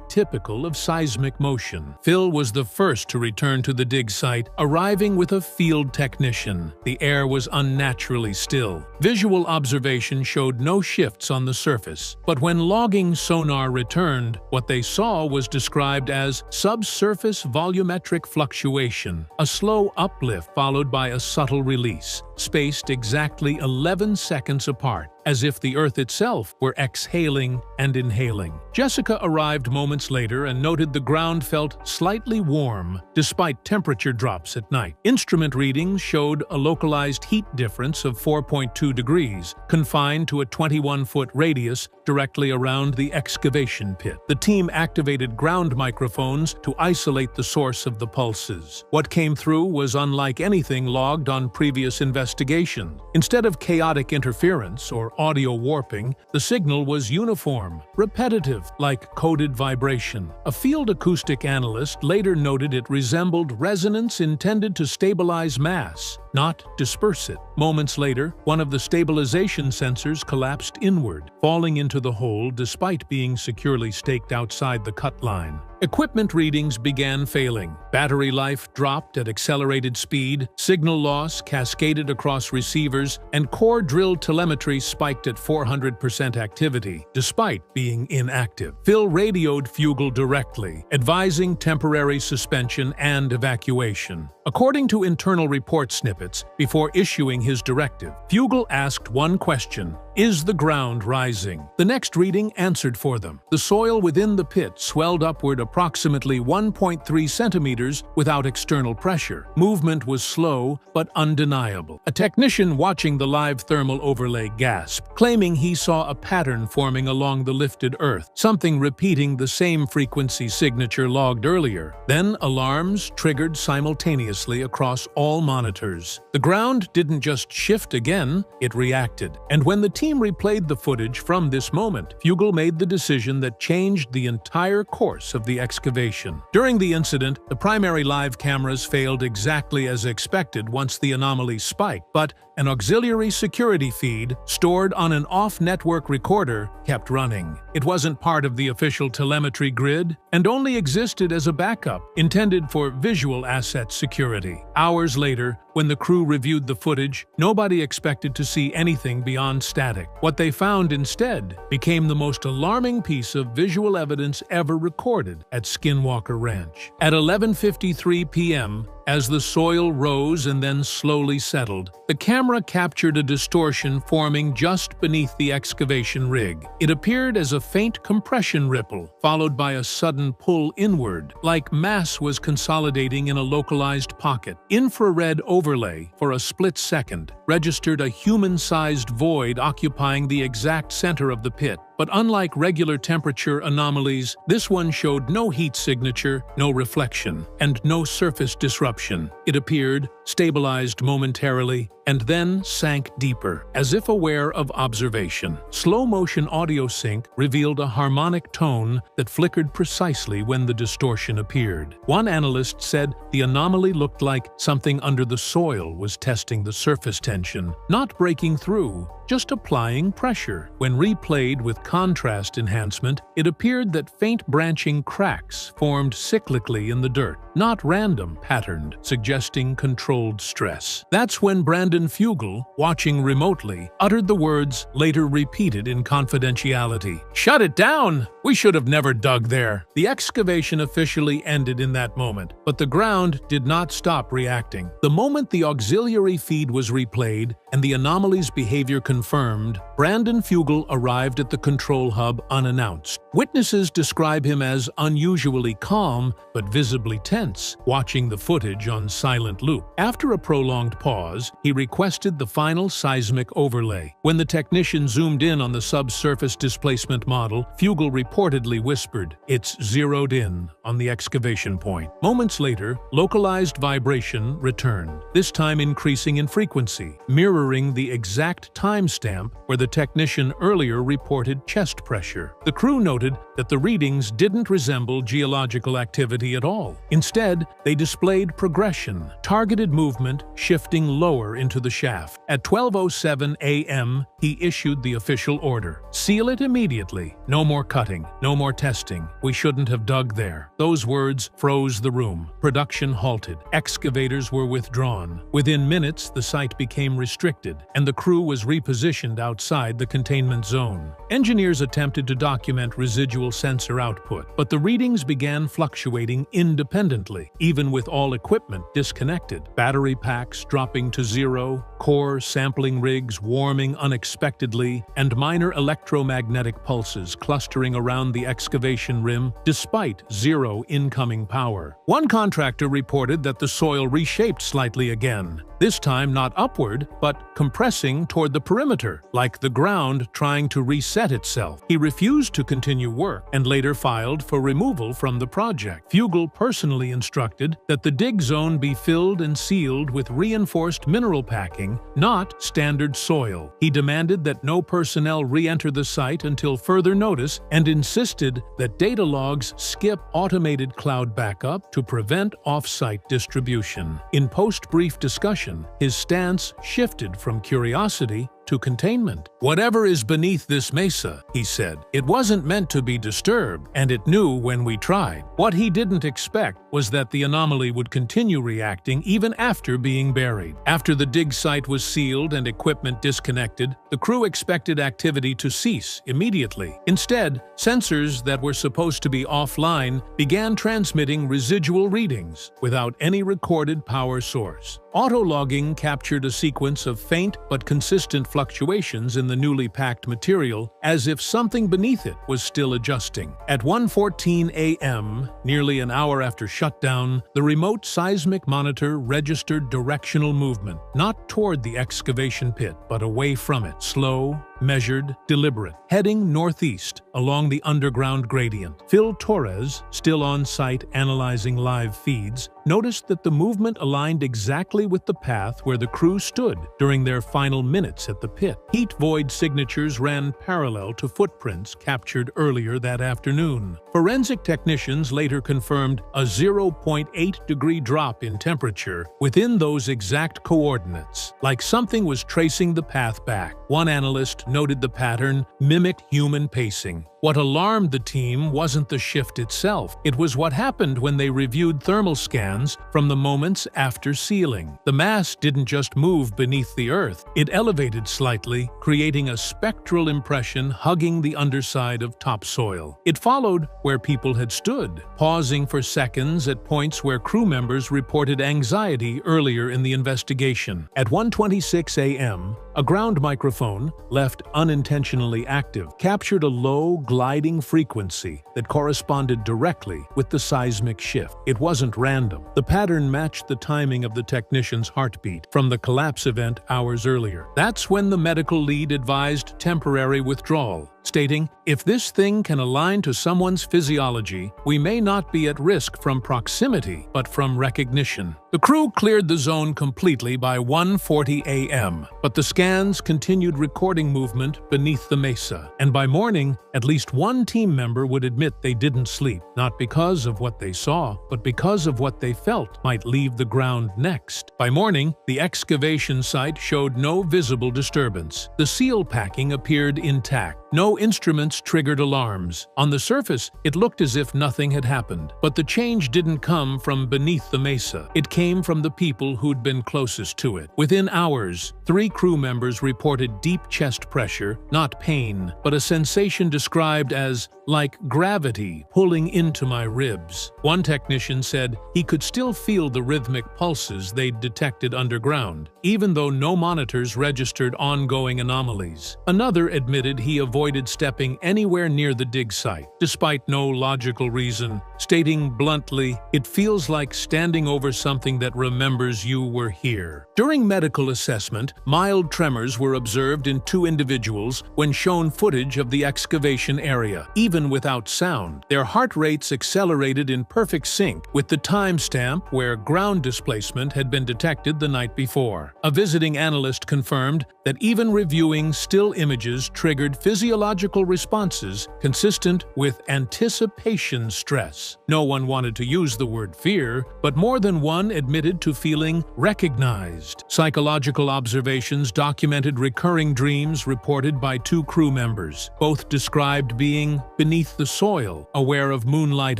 typical of seismic motion. Phil was the first to return to the dig site, arriving with a field technician. The air was unnaturally still. Visual observation showed no shifts on the surface, but when logging sonar returned, what they saw was described as subsurface volumetric fluctuation, a slow slow uplift followed by a subtle release, spaced exactly 11 seconds apart, as if the Earth itself were exhaling and inhaling. Jessica arrived moments later and noted the ground felt slightly warm despite temperature drops at night. Instrument readings showed a localized heat difference of 4.2 degrees, confined to a 21-foot radius directly around the excavation pit. The team activated ground microphones to isolate the source of the pulses. What came through was unlike anything logged on previous investigations. Instead of chaotic interference or audio warping, the signal was uniform, repetitive, like coded vibration. A field acoustic analyst later noted it resembled resonance intended to stabilize mass, not disperse it. Moments later, one of the stabilization sensors collapsed inward, falling into the hole despite being securely staked outside the cut line. Equipment readings began failing. Battery life dropped at accelerated speed, signal loss cascaded across receivers, and core drill telemetry spiked at 400% activity, despite being inactive. Phil radioed Fugel directly, advising temporary suspension and evacuation. According to internal report snippets, before issuing his directive, Fugel asked one question: "Is the ground rising?" The next reading answered for them. The soil within the pit swelled upward approximately 1.3 centimeters without external pressure. Movement was slow but undeniable. A technician watching the live thermal overlay gasped, claiming he saw a pattern forming along the lifted earth, something repeating the same frequency signature logged earlier. Then alarms triggered simultaneously across all monitors. The ground didn't just shift again, it reacted. And when the team replayed the footage from this moment, Fugel made the decision that changed the entire course of the excavation. During the incident, the primary live cameras failed exactly as expected once the anomaly spiked, but an auxiliary security feed stored on an off-network recorder kept running. It wasn't part of the official telemetry grid and only existed as a backup, intended for visual asset security. Hours later, when the crew reviewed the footage, nobody expected to see anything beyond static. What they found instead became the most alarming piece of visual evidence ever recorded at Skinwalker Ranch. At 11:53 p.m., as the soil rose and then slowly settled, the camera captured a distortion forming just beneath the excavation rig. It appeared as a faint compression ripple, followed by a sudden pull inward, like mass was consolidating in a localized pocket. Infrared overlay, for a split second, registered a human-sized void occupying the exact center of the pit. But unlike regular temperature anomalies, this one showed no heat signature, no reflection, and no surface disruption. It appeared, stabilized momentarily, and then sank deeper, as if aware of observation. Slow-motion audio sync revealed a harmonic tone that flickered precisely when the distortion appeared. One analyst said the anomaly looked like something under the soil was testing the surface tension, not breaking through, just applying pressure. When replayed with contrast enhancement, it appeared that faint branching cracks formed cyclically in the dirt, not random patterned, suggesting controlled stress. That's when Brandon Fugel, watching remotely, uttered the words later repeated in confidentiality: "Shut it down! We should have never dug there." The excavation officially ended in that moment, but the ground did not stop reacting. The moment the auxiliary feed was replayed and the anomaly's behavior confirmed, Brandon Fugel arrived at the control hub unannounced. Witnesses describe him as unusually calm but visibly tense, watching the footage on silent loop. After a prolonged pause, he requested the final seismic overlay. When the technician zoomed in on the subsurface displacement model, Fugel reportedly whispered, "It's zeroed in on the excavation point." Moments later, localized vibration returned, this time increasing in frequency, mirroring the exact timestamp where the technician earlier reported chest pressure. The crew noted that the readings didn't resemble geological activity at all. Instead, they displayed progression, targeted movement shifting lower into the shaft. At 12:07 a.m., he issued the official order: "Seal it immediately. No more cutting. No more testing. We shouldn't have dug there." Those words froze the room. Production halted. Excavators were withdrawn. Within minutes, the site became restricted restricted, and the crew was repositioned outside the containment zone. Engineers attempted to document residual sensor output, but the readings began fluctuating independently, even with all equipment disconnected. Battery packs dropping to zero, core sampling rigs warming unexpectedly, and minor electromagnetic pulses clustering around the excavation rim despite zero incoming power. One contractor reported that the soil reshaped slightly again, this time not upward, but compressing toward the perimeter, like the ground trying to reset itself. He refused to continue work and later filed for removal from the project. Fugel personally instructed that the dig zone be filled and sealed with reinforced mineral packing, not standard soil. He demanded that no personnel re-enter the site until further notice and insisted that data logs skip automated cloud backup to prevent off-site distribution. In post-brief discussion, his stance shifted from curiosity to containment. "Whatever is beneath this mesa," he said, "it wasn't meant to be disturbed, and it knew when we tried." What he didn't expect was that the anomaly would continue reacting even after being buried. After the dig site was sealed and equipment disconnected, the crew expected activity to cease immediately. Instead, sensors that were supposed to be offline began transmitting residual readings without any recorded power source. Auto-logging captured a sequence of faint but consistent fluctuations in the newly packed material, as if something beneath it was still adjusting. At 1:14 a.m., nearly an hour after shutdown, the remote seismic monitor registered directional movement, not toward the excavation pit, but away from it. Slow, measured, deliberate, heading northeast along the underground gradient. Phil Torres, still on site analyzing live feeds, noticed that the movement aligned exactly with the path where the crew stood during their final minutes at the pit. Heat void signatures ran parallel to footprints captured earlier that afternoon. Forensic technicians later confirmed a 0.8-degree drop in temperature within those exact coordinates, like something was tracing the path back. One analyst noted the pattern mimicked human pacing. What alarmed the team wasn't the shift itself. It was what happened when they reviewed thermal scans from the moments after sealing. The mass didn't just move beneath the earth. It elevated slightly, creating a spectral impression hugging the underside of topsoil. It followed where people had stood, pausing for seconds at points where crew members reported anxiety earlier in the investigation. At 1:26 a.m., a ground microphone, left unintentionally active, captured a low, gliding frequency that corresponded directly with the seismic shift. It wasn't random. The pattern matched the timing of the technician's heartbeat from the collapse event hours earlier. That's when the medical lead advised temporary withdrawal, stating, "If this thing can align to someone's physiology, we may not be at risk from proximity, but from recognition." The crew cleared the zone completely by 1:40 a.m., but the scans continued recording movement beneath the mesa. And by morning, at least one team member would admit they didn't sleep, not because of what they saw, but because of what they felt might leave the ground next. By morning, the excavation site showed no visible disturbance. The seal packing appeared intact. No instruments triggered alarms. On the surface, it looked as if nothing had happened. But the change didn't come from beneath the mesa. It came from the people who'd been closest to it. Within hours, 3 crew members reported deep chest pressure, not pain, but a sensation described as like gravity pulling into my ribs. One technician said he could still feel the rhythmic pulses they'd detected underground, even though no monitors registered ongoing anomalies. Another admitted he avoided stepping anywhere near the dig site, despite no logical reason, stating bluntly, "It feels like standing over something that remembers you were here." During medical assessment, mild tremors were observed in 2 individuals when shown footage of the excavation area. Even without sound, their heart rates accelerated in perfect sync with the timestamp where ground displacement had been detected the night before. A visiting analyst confirmed that even reviewing still images triggered physiological responses consistent with anticipation stress. No one wanted to use the word fear, but more than one admitted to feeling recognized. Psychological observations documented recurring dreams reported by 2 crew members. Both described being beneath the soil, aware of moonlight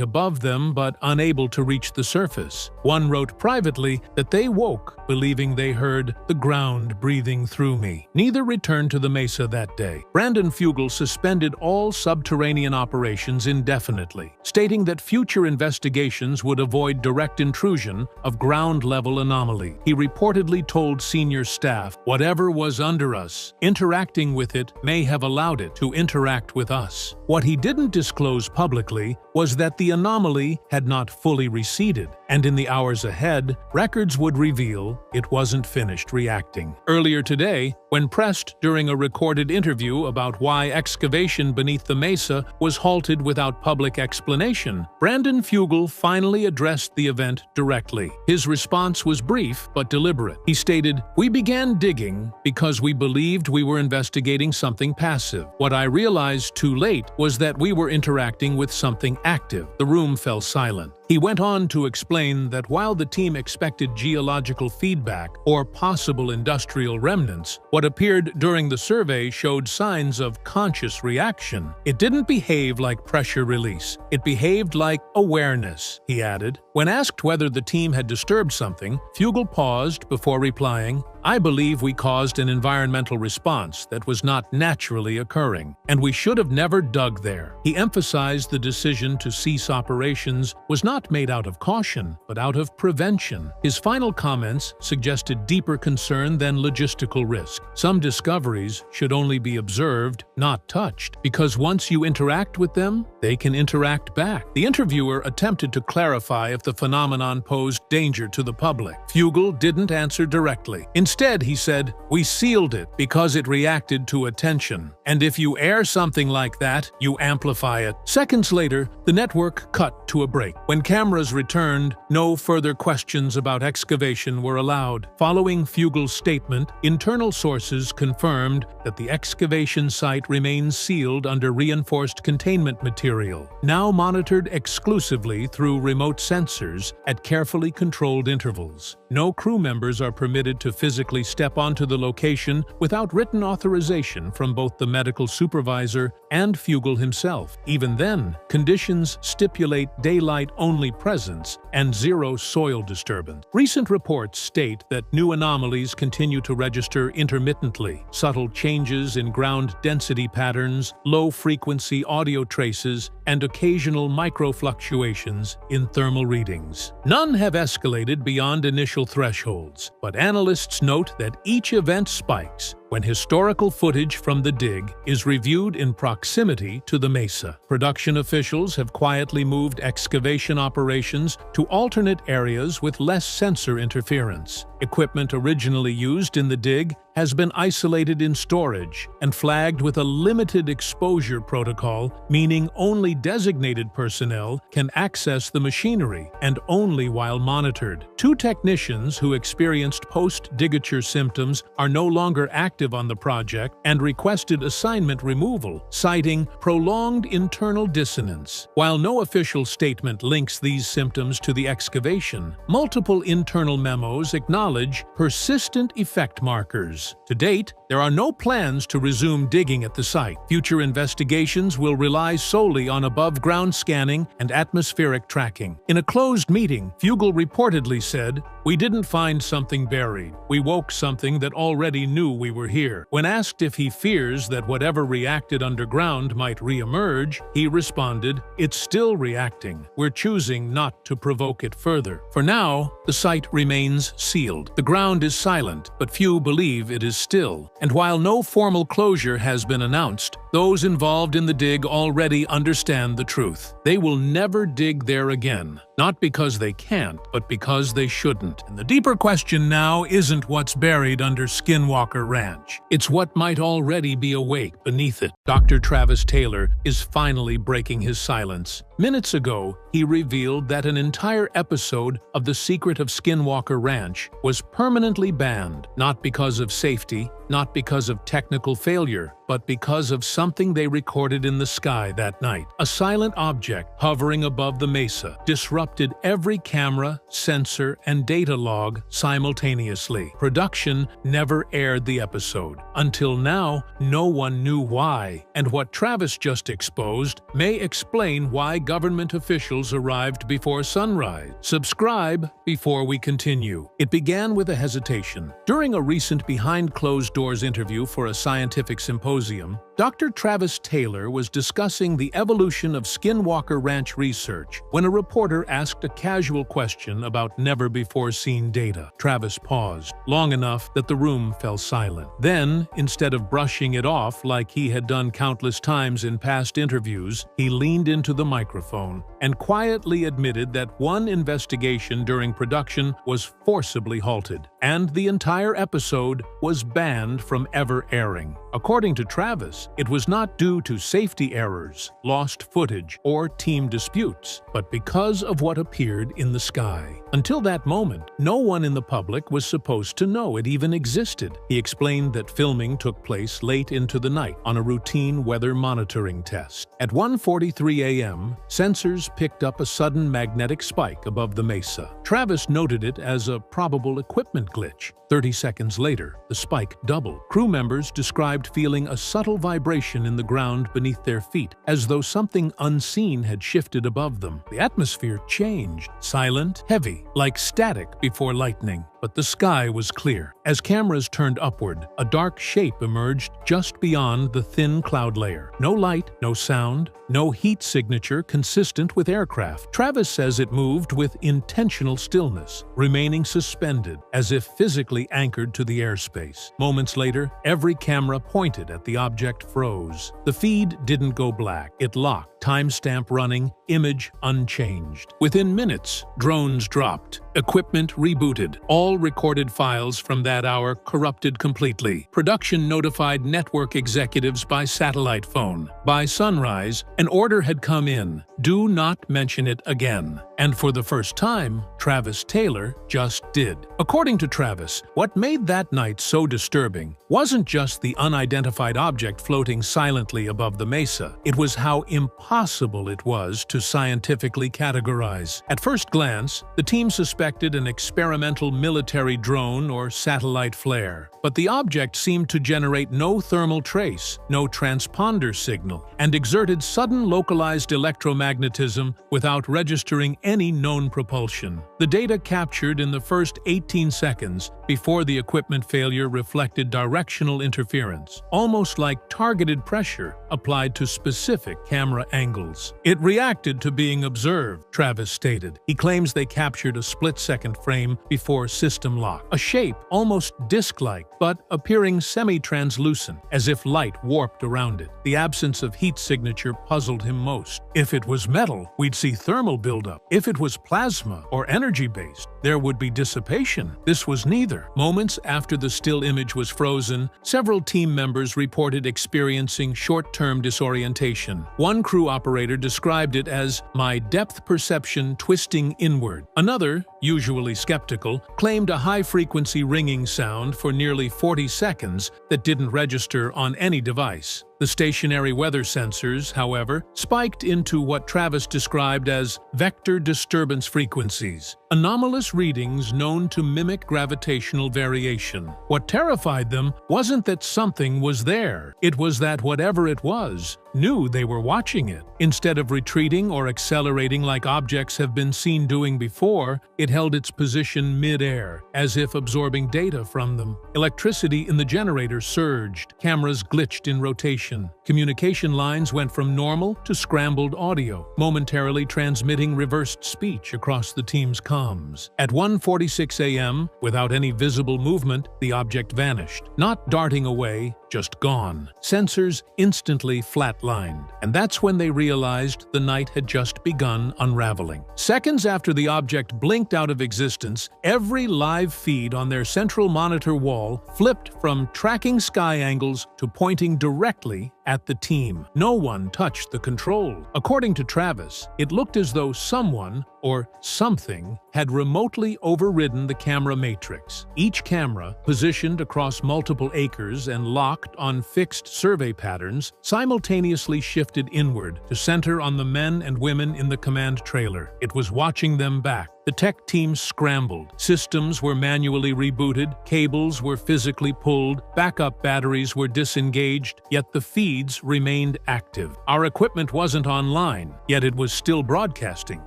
above them but unable to reach the surface. One wrote privately that they woke, believing they heard the ground breathing through me. Neither returned to the mesa that day. Brandon Fugel suspended all subterranean operations indefinitely, stating that future investigations would avoid direct intrusion of ground-level anomaly. He reportedly told senior staff, "Whatever was under us, interacting with it may have allowed it to interact with us." What he didn't disclose publicly was that the anomaly had not fully receded, and in the hours ahead, records would reveal it wasn't finished reacting. Earlier today, when pressed during a recorded interview about why excavation beneath the mesa was halted without public explanation, Brandon Fugel finally addressed the event directly. His response was brief but deliberate. He stated, "We began digging because we believed we were investigating something passive. What I realized too late was that we were interacting with something active." The room fell silent. He went on to explain that while the team expected geological feedback or possible industrial remnants, what appeared during the survey showed signs of conscious reaction. "It didn't behave like pressure release. It behaved like awareness," he added. When asked whether the team had disturbed something, Fugel paused before replying, "I believe we caused an environmental response that was not naturally occurring, and we should have never dug there." He emphasized the decision to cease operations was not made out of caution, but out of prevention. His final comments suggested deeper concern than logistical risk. Some discoveries should only be observed, not touched, because once you interact with them, they can interact back. The interviewer attempted to clarify if the phenomenon posed danger to the public. Fugel didn't answer directly. Instead, he said, "We sealed it because it reacted to attention. And if you air something like that, you amplify it." Seconds later, the network cut to a break. When cameras returned, no further questions about excavation were allowed. Following Fugel's statement, internal sources confirmed that the excavation site remains sealed under reinforced containment material, now monitored exclusively through remote sensors at carefully controlled intervals. No crew members are permitted to physically step onto the location without written authorization from both the medical supervisor and Fugel himself. Even then, conditions stipulate daylight-only presence and zero soil disturbance. Recent reports state that new anomalies continue to register intermittently. Subtle changes in ground density patterns, low-frequency audio traces, and occasional microfluctuations in thermal readings. None have escalated beyond initial thresholds, but analysts note that each event spikes when historical footage from the dig is reviewed in proximity to the mesa. Production officials have quietly moved excavation operations to alternate areas with less sensor interference. Equipment originally used in the dig has been isolated in storage and flagged with a limited exposure protocol, meaning only designated personnel can access the machinery, and only while monitored. 2 technicians who experienced post-digature symptoms are no longer active on the project and requested assignment removal, citing prolonged internal dissonance. While no official statement links these symptoms to the excavation, multiple internal memos acknowledge persistent effect markers. To date, there are no plans to resume digging at the site. Future investigations will rely solely on above-ground scanning and atmospheric tracking. In a closed meeting, Fugel reportedly said, "We didn't find something buried. We woke something that already knew we were here." When asked if he fears that whatever reacted underground might re-emerge, he responded, "It's still reacting. We're choosing not to provoke it further. For now, the site remains sealed. The ground is silent, but few believe it is still. And while no formal closure has been announced, those involved in the dig already understand the truth. They will never dig there again. Not because they can't, but because they shouldn't. And the deeper question now isn't what's buried under Skinwalker Ranch. It's what might already be awake beneath it. Dr. Travis Taylor is finally breaking his silence. Minutes ago, he revealed that an entire episode of The Secret of Skinwalker Ranch was permanently banned, not because of safety, not because of technical failure, but because of something they recorded in the sky that night. A silent object hovering above the mesa disrupted every camera, sensor, and data log simultaneously. Production never aired the episode. Until now, no one knew why, and what Travis just exposed may explain why government officials arrived before sunrise. Subscribe before we continue. It began with a hesitation. During a recent behind-closed-doors interview for a scientific symposium, Dr. Travis Taylor was discussing the evolution of Skinwalker Ranch research when a reporter asked a casual question about never-before-seen data. Travis paused, long enough that the room fell silent. Then, instead of brushing it off like he had done countless times in past interviews, he leaned into the microphone and quietly admitted that one investigation during production was forcibly halted, and the entire episode was banned from ever airing. According to Travis, it was not due to safety errors, lost footage, or team disputes, but because of what appeared in the sky. Until that moment, no one in the public was supposed to know it even existed. He explained that filming took place late into the night on a routine weather monitoring test. At 1:43 a.m., sensors picked up a sudden magnetic spike above the mesa. Travis noted it as a probable equipment glitch. 30 seconds later, the spike doubled. Crew members described feeling a subtle vibration in the ground beneath their feet, as though something unseen had shifted above them. The atmosphere changed, silent, heavy, like static before lightning. But the sky was clear. As cameras turned upward, a dark shape emerged just beyond the thin cloud layer. No light, no sound, no heat signature consistent with aircraft. Travis says it moved with intentional stillness, remaining suspended, as if physically anchored to the airspace. Moments later, every camera pointed at the object froze. The feed didn't go black. It locked, timestamp running, image unchanged. Within minutes, drones dropped, equipment rebooted. All recorded files from that hour corrupted completely. Production notified network executives by satellite phone. By sunrise, an order had come in: do not mention it again. And for the first time, Travis Taylor just did. According to Travis, what made that night so disturbing wasn't just the unidentified object floating silently above the mesa. It was how impossible it was to scientifically categorize. At first glance, the team suspected an experimental military drone or satellite flare. But the object seemed to generate no thermal trace, no transponder signal, and exerted sudden localized electromagnetism without registering any known propulsion. The data captured in the first 18 seconds before the equipment failure reflected directional interference, almost like targeted pressure applied to specific camera angles. It reacted to being observed, Travis stated. He claims they captured a split-second frame before system lock, a shape almost disc-like, but appearing semi-translucent, as if light warped around it. The absence of heat signature puzzled him most. If it was metal, we'd see thermal buildup. If it was plasma or energy-based, there would be dissipation. This was neither. Moments after the still image was frozen, several team members reported experiencing short-term disorientation. One crew operator described it as "my depth perception twisting inward." Another, usually skeptical, claimed a high-frequency ringing sound for nearly 40 seconds that didn't register on any device. The stationary weather sensors, however, spiked into what Travis described as vector disturbance frequencies, anomalous readings known to mimic gravitational variation. What terrified them wasn't that something was there. It was that whatever it was knew they were watching it. Instead of retreating or accelerating like objects have been seen doing before, it held its position mid-air, as if absorbing data from them. Electricity in the generator surged, cameras glitched in rotation. Communication lines went from normal to scrambled audio, momentarily transmitting reversed speech across the team's comms. At 1:46 a.m., without any visible movement, the object vanished, not darting away, just gone. Sensors instantly flatlined, and that's when they realized the night had just begun unraveling. Seconds after the object blinked out of existence, every live feed on their central monitor wall flipped from tracking sky angles to pointing directly at the team. No one touched the control. According to Travis, it looked as though someone, or something, had remotely overridden the camera matrix. Each camera, positioned across multiple acres and locked on fixed survey patterns, simultaneously shifted inward to center on the men and women in the command trailer. It was watching them back. The tech team scrambled. Systems were manually rebooted, cables were physically pulled, backup batteries were disengaged, yet the feeds remained active. Our equipment wasn't online, yet it was still broadcasting,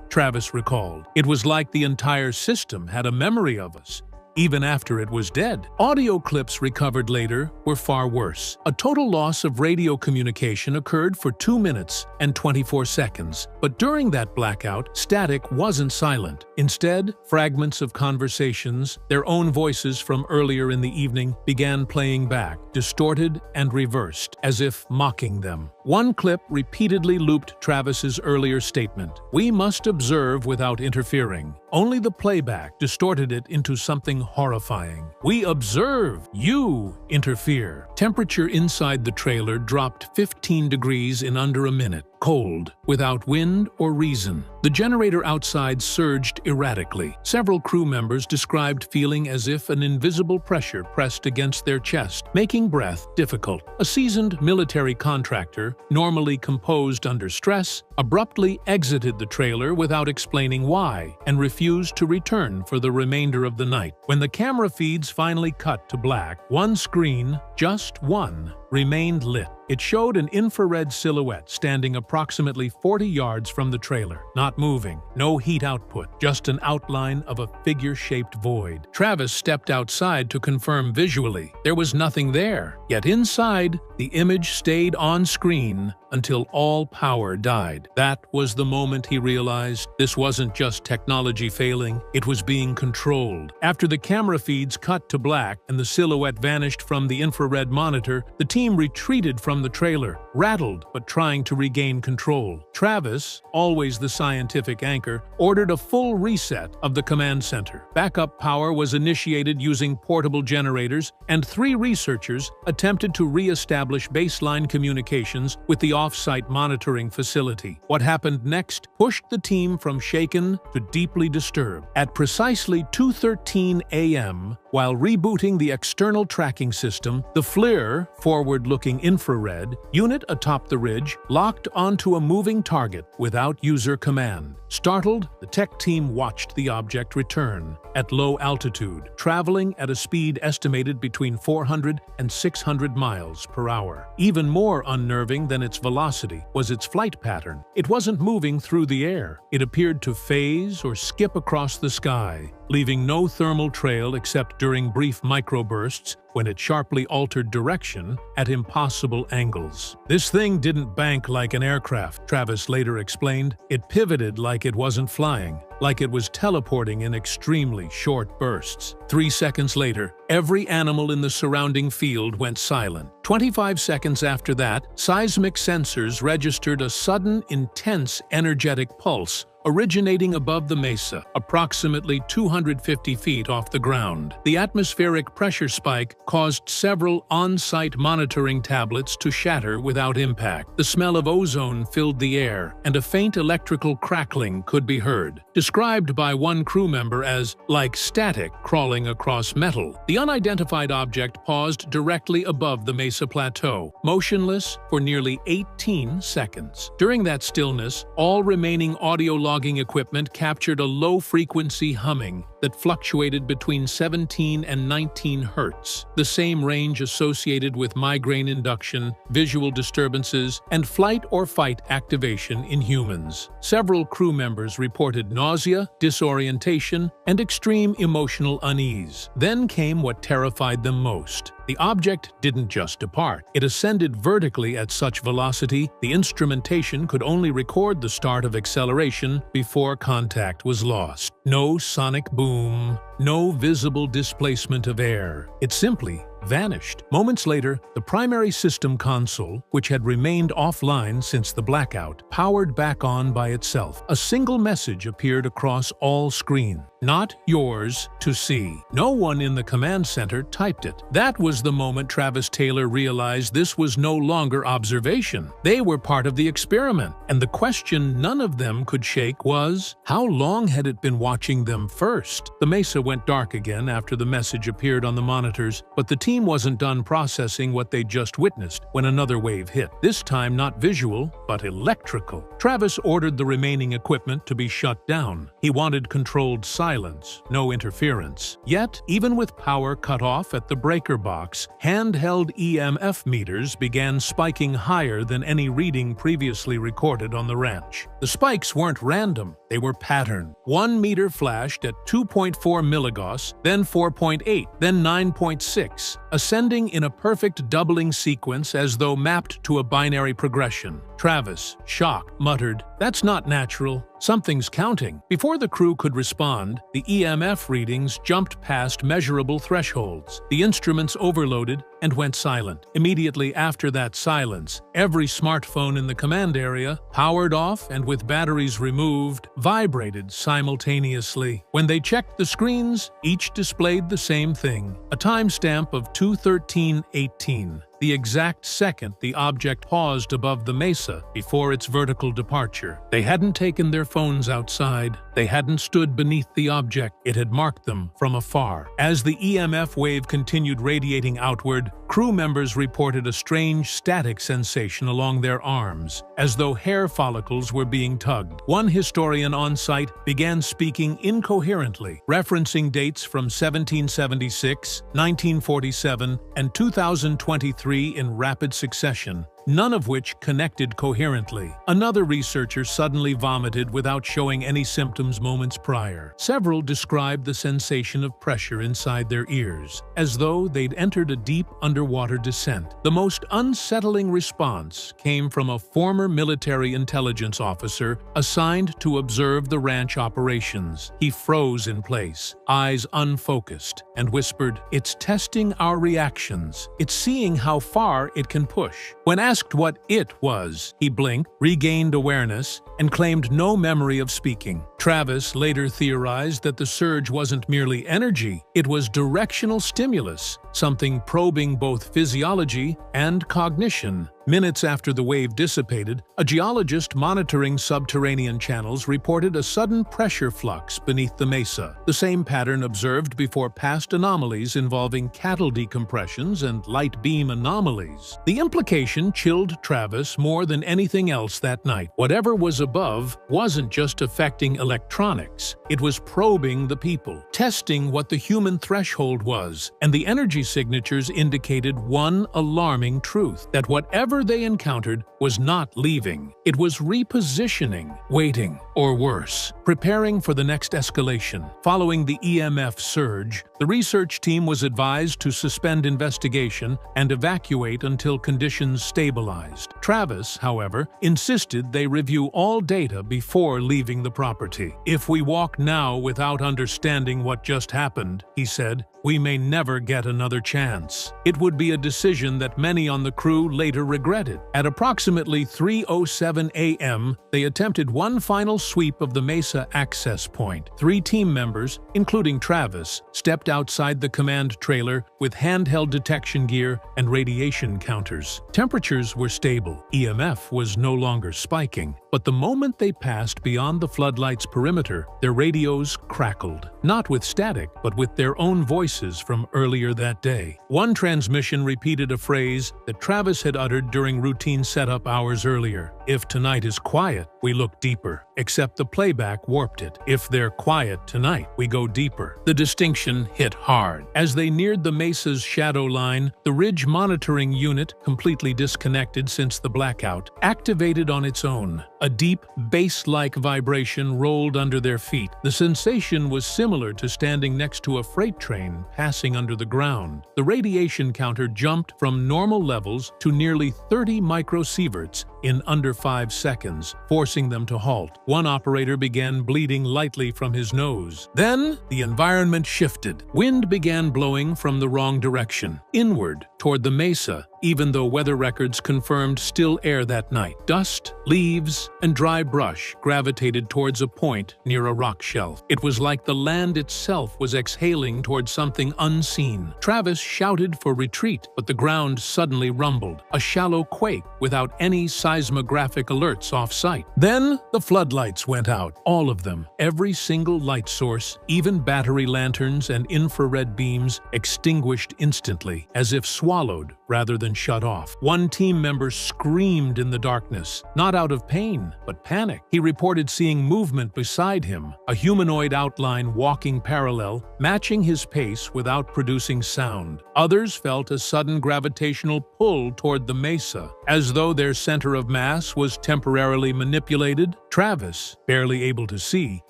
Travis recalled. It was like the entire system had a memory of us, even after it was dead. Audio clips recovered later were far worse. A total loss of radio communication occurred for 2 minutes and 24 seconds. But during that blackout, static wasn't silent. Instead, fragments of conversations, their own voices from earlier in the evening, began playing back, distorted and reversed, as if mocking them. One clip repeatedly looped Travis's earlier statement: "We must observe without interfering." Only the playback distorted it into something horrifying. "We observe, you interfere." Temperature inside the trailer dropped 15 degrees in under a minute. Cold, without wind or reason. The generator outside surged erratically. Several crew members described feeling as if an invisible pressure pressed against their chest, making breath difficult. A seasoned military contractor, normally composed under stress, abruptly exited the trailer without explaining why and refused to return for the remainder of the night. When the camera feeds finally cut to black, one screen, just one, remained lit. It showed an infrared silhouette standing approximately 40 yards from the trailer, not moving, no heat output, just an outline of a figure-shaped void. Travis stepped outside to confirm visually. There was nothing there, yet inside, the image stayed on screen until all power died. That was the moment he realized this wasn't just technology failing, it was being controlled. After the camera feeds cut to black and the silhouette vanished from the infrared monitor, the team retreated from the trailer, rattled but trying to regain control. Travis, always the scientific anchor, ordered a full reset of the command center. Backup power was initiated using portable generators, and 3 researchers attempted to re-establish baseline communications with the off-site monitoring facility. What happened next pushed the team from shaken to deeply disturbed. At precisely 2:13 a.m., while rebooting the external tracking system, the FLIR, forward-looking infrared, unit atop the ridge locked onto a moving target without user command. Startled, the tech team watched the object return at low altitude, traveling at a speed estimated between 400 and 600 miles per hour. Even more unnerving than its velocity was its flight pattern. It wasn't moving through the air. It appeared to phase or skip across the sky, leaving no thermal trail except during brief microbursts when it sharply altered direction at impossible angles. "This thing didn't bank like an aircraft," Travis later explained. "It pivoted like it wasn't flying, like it was teleporting in extremely short bursts." 3 seconds later, every animal in the surrounding field went silent. 25 seconds after that, seismic sensors registered a sudden, intense, energetic pulse originating above the mesa, approximately 250 feet off the ground. The atmospheric pressure spike caused several on-site monitoring tablets to shatter without impact. The smell of ozone filled the air, and a faint electrical crackling could be heard, described by one crew member as like static crawling across metal. The unidentified object paused directly above the mesa plateau, motionless for nearly 18 seconds. During that stillness, all remaining audio logging equipment captured a low-frequency humming that fluctuated between 17 and 19 hertz, the same range associated with migraine induction, visual disturbances, and flight or fight activation in humans. Several crew members reported nausea, disorientation, and extreme emotional unease. Then came what terrified them most. The object didn't just depart. It ascended vertically at such velocity, the instrumentation could only record the start of acceleration before contact was lost. No sonic boom, no visible displacement of air. It simply vanished. Moments later, the primary system console, which had remained offline since the blackout, powered back on by itself. A single message appeared across all screens. Not yours to see. No one in the command center typed it. That was the moment Travis Taylor realized this was no longer observation. They were part of the experiment, and the question none of them could shake was, how long had it been watching them first? The mesa went dark again after the message appeared on the monitors, but the team wasn't done processing what they'd just witnessed when another wave hit. This time not visual, but electrical. Travis ordered the remaining equipment to be shut down. He wanted controlled silence, no interference. Yet, even with power cut off at the breaker box, handheld EMF meters began spiking higher than any reading previously recorded on the ranch. The spikes weren't random, they were patterned. 1 meter flashed at 2.4 milligauss, then 4.8, then 9.6, ascending in a perfect doubling sequence as though mapped to a binary progression. Travis, shocked, muttered, "That's not natural. Something's counting." Before the crew could respond, the EMF readings jumped past measurable thresholds. The instruments overloaded and went silent. Immediately after that silence, every smartphone in the command area, powered off and with batteries removed, vibrated simultaneously. When they checked the screens, each displayed the same thing, a timestamp of 2:13:18. The exact second the object paused above the mesa before its vertical departure. They hadn't taken their phones outside. They hadn't stood beneath the object. It had marked them from afar. As the EMF wave continued radiating outward, crew members reported a strange static sensation along their arms, as though hair follicles were being tugged. One historian on site began speaking incoherently, referencing dates from 1776, 1947, and 2023 in rapid succession, none of which connected coherently. Another researcher suddenly vomited without showing any symptoms moments prior. Several described the sensation of pressure inside their ears, as though they'd entered a deep underwater descent. The most unsettling response came from a former military intelligence officer assigned to observe the ranch operations. He froze in place, eyes unfocused, and whispered, "It's testing our reactions. It's seeing how far it can push." When asked what it was, he blinked, regained awareness, and claimed no memory of speaking. Travis later theorized that the surge wasn't merely energy, it was directional stimulus, something probing both physiology and cognition. Minutes after the wave dissipated, a geologist monitoring subterranean channels reported a sudden pressure flux beneath the mesa, the same pattern observed before past anomalies involving cattle decompressions and light beam anomalies. The implication chilled Travis more than anything else that night. Whatever was above wasn't just affecting electronics, it was probing the people, testing what the human threshold was, and the energy signatures indicated one alarming truth, that whatever they encountered was not leaving. It was repositioning, waiting, or worse, preparing for the next escalation. Following the EMF surge, the research team was advised to suspend investigation and evacuate until conditions stabilized. Travis, however, insisted they review all data before leaving the property. "If we walk now without understanding what just happened," he said, "we may never get another chance." It would be a decision that many on the crew later regretted. At approximately 3:07 a.m., they attempted one final sweep of the mesa access point. 3 team members, including Travis, stepped outside the command trailer with handheld detection gear and radiation counters. Temperatures were stable. EMF was no longer spiking. But the moment they passed beyond the floodlight's perimeter, their radios crackled. Not with static, but with their own voices from earlier that day. One transmission repeated a phrase that Travis had uttered during routine setup hours earlier. "If tonight is quiet, we look deeper." Except the playback warped it. "If they're quiet tonight, we go deeper." The distinction hit hard. As they neared the mesa's shadow line, the ridge monitoring unit, completely disconnected since the blackout, activated on its own. A deep, bass-like vibration rolled under their feet. The sensation was similar to standing next to a freight train passing under the ground. The radiation counter jumped from normal levels to nearly 30 microsieverts in under 5 seconds, forcing them to halt. One operator began bleeding lightly from his nose. Then, the environment shifted. Wind began blowing from the wrong direction, inward, toward the mesa, even though weather records confirmed still air that night. Dust, leaves, and dry brush gravitated towards a point near a rock shelf. It was like the land itself was exhaling towards something unseen. Travis shouted for retreat, but the ground suddenly rumbled, a shallow quake without any seismographic alerts off-site. Then, the floodlights went out, all of them. Every single light source, even battery lanterns and infrared beams, extinguished instantly, as if swallowed rather than shut off. One team member screamed in the darkness, not out of pain, but panic. He reported seeing movement beside him, a humanoid outline walking parallel, matching his pace without producing sound. Others felt a sudden gravitational pull toward the mesa, as though their center of mass was temporarily manipulated. Travis, barely able to see,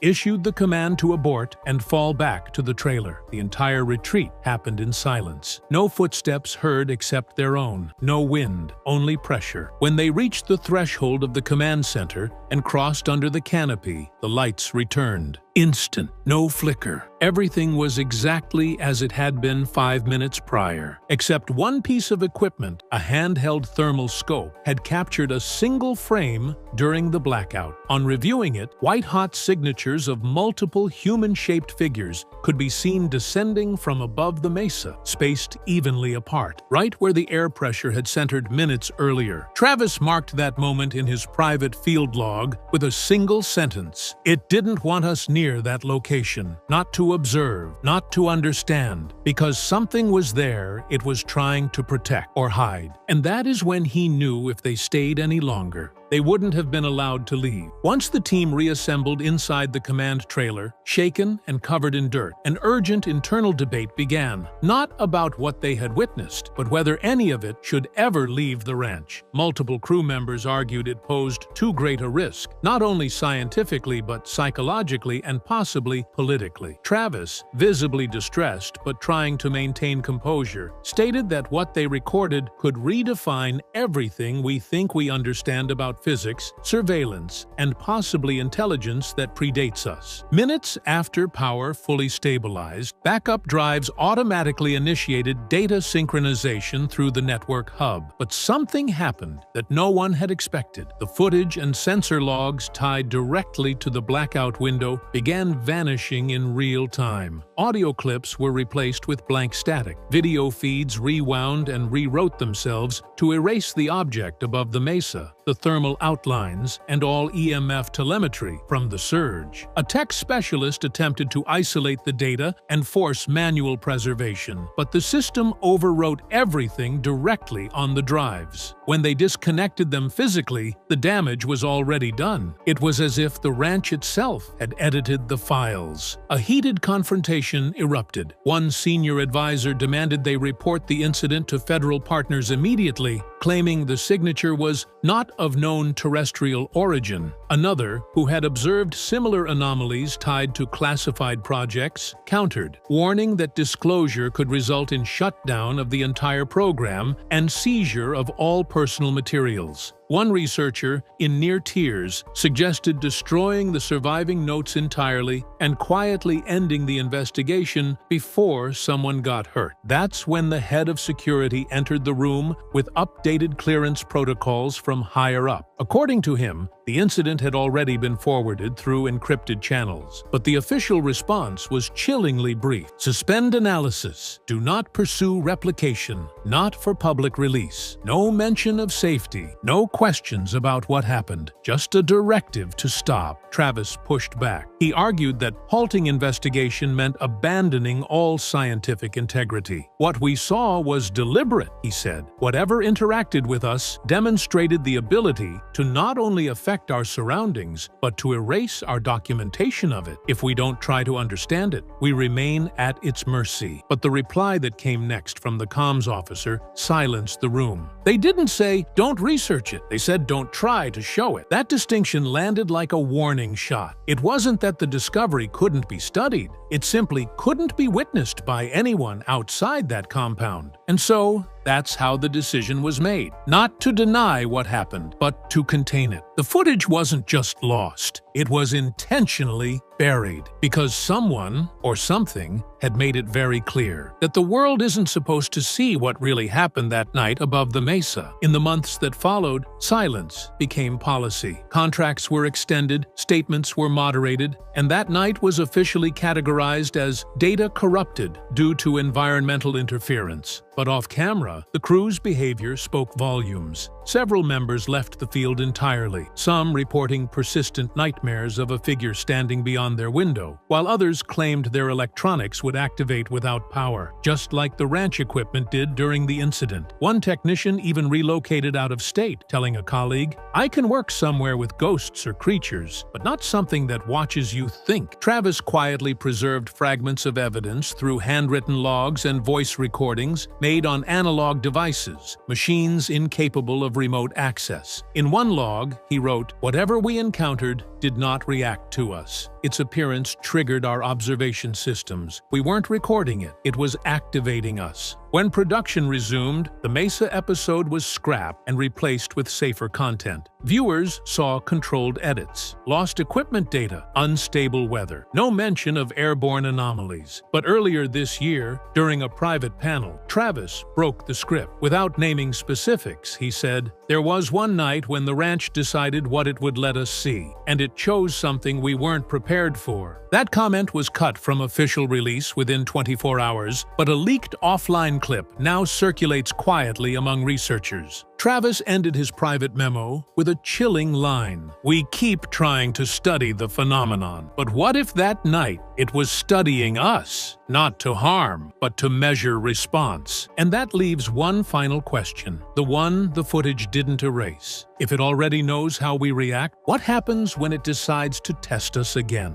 issued the command to abort and fall back to the trailer. The entire retreat happened in silence. No footsteps heard except their own. No wind, only pressure. When they reached the threshold of the command center and crossed under the canopy, the lights returned. Instant, no flicker. Everything was exactly as it had been 5 minutes prior, except one piece of equipment, a handheld thermal scope, had captured a single frame during the blackout. On reviewing it, white-hot signatures of multiple human-shaped figures could be seen descending from above the mesa, spaced evenly apart, right where the air pressure had centered minutes earlier. Travis marked that moment in his private field log with a single sentence: "It didn't want us near that location, not to observe, not to understand, because something was there it was trying to protect or hide." And that is when he knew if they stayed any longer, they wouldn't have been allowed to leave. Once the team reassembled inside the command trailer, shaken and covered in dirt, an urgent internal debate began, not about what they had witnessed, but whether any of it should ever leave the ranch. Multiple crew members argued it posed too great a risk, not only scientifically but psychologically and possibly politically. Travis, visibly distressed but trying to maintain composure, stated that what they recorded could redefine everything we think we understand about physics, surveillance, and possibly intelligence that predates us. Minutes after power fully stabilized, backup drives automatically initiated data synchronization through the network hub. But something happened that no one had expected. The footage and sensor logs tied directly to the blackout window began vanishing in real time. Audio clips were replaced with blank static. Video feeds rewound and rewrote themselves to erase the object above the mesa, the thermal outlines, and all EMF telemetry from the surge. A tech specialist attempted to isolate the data and force manual preservation, but the system overwrote everything directly on the drives. When they disconnected them physically, the damage was already done. It was as if the ranch itself had edited the files. A heated confrontation erupted. One senior advisor demanded they report the incident to federal partners immediately, claiming the signature was not of known terrestrial origin. Another, who had observed similar anomalies tied to classified projects, countered, warning that disclosure could result in shutdown of the entire program and seizure of all personal materials. One researcher, in near tears, suggested destroying the surviving notes entirely and quietly ending the investigation before someone got hurt. That's when the head of security entered the room with updated clearance protocols from higher up. According to him, the incident had already been forwarded through encrypted channels, but the official response was chillingly brief. Suspend analysis. Do not pursue replication. Not for public release. No mention of safety. No questions about what happened. Just a directive to stop. Travis pushed back. He argued that halting investigation meant abandoning all scientific integrity. What we saw was deliberate, he said. Whatever interacted with us demonstrated the ability to not only affect our surroundings, but to erase our documentation of it. If we don't try to understand it, we remain at its mercy. But the reply that came next from the comms officer silenced the room. They didn't say, "Don't research it." They said don't try to show it. That distinction landed like a warning shot. It wasn't that the discovery couldn't be studied. It simply couldn't be witnessed by anyone outside that compound. And so, that's how the decision was made. Not to deny what happened, but to contain it. The footage wasn't just lost. It was intentionally buried because someone or something had made it very clear that the world isn't supposed to see what really happened that night above the mesa. In the months that followed, silence became policy. Contracts were extended, statements were moderated, and that night was officially categorized as data corrupted due to environmental interference. But off-camera, the crew's behavior spoke volumes. Several members left the field entirely, some reporting persistent nightmares of a figure standing beyond their window, while others claimed their electronics would activate without power, just like the ranch equipment did during the incident. One technician even relocated out of state, telling a colleague, "I can work somewhere with ghosts or creatures, but not something that watches you think." Travis quietly preserved fragments of evidence through handwritten logs and voice recordings made on analog devices, machines incapable of remote access. In one log, he wrote, "Whatever we encountered did not react to us. Its appearance triggered our observation systems. We weren't recording it, it was activating us." When production resumed, the Mesa episode was scrapped and replaced with safer content. Viewers saw controlled edits, lost equipment data, unstable weather, no mention of airborne anomalies. But earlier this year, during a private panel, Travis broke the script. Without naming specifics, he said, "There was one night when the ranch decided what it would let us see, and it chose something we weren't prepared for." That comment was cut from official release within 24 hours, but a leaked offline clip now circulates quietly among researchers. Travis ended his private memo with a chilling line. "We keep trying to study the phenomenon, but what if that night it was studying us? Not to harm, but to measure response." And that leaves one final question, the one the footage didn't erase. If it already knows how we react, what happens when it decides to test us again?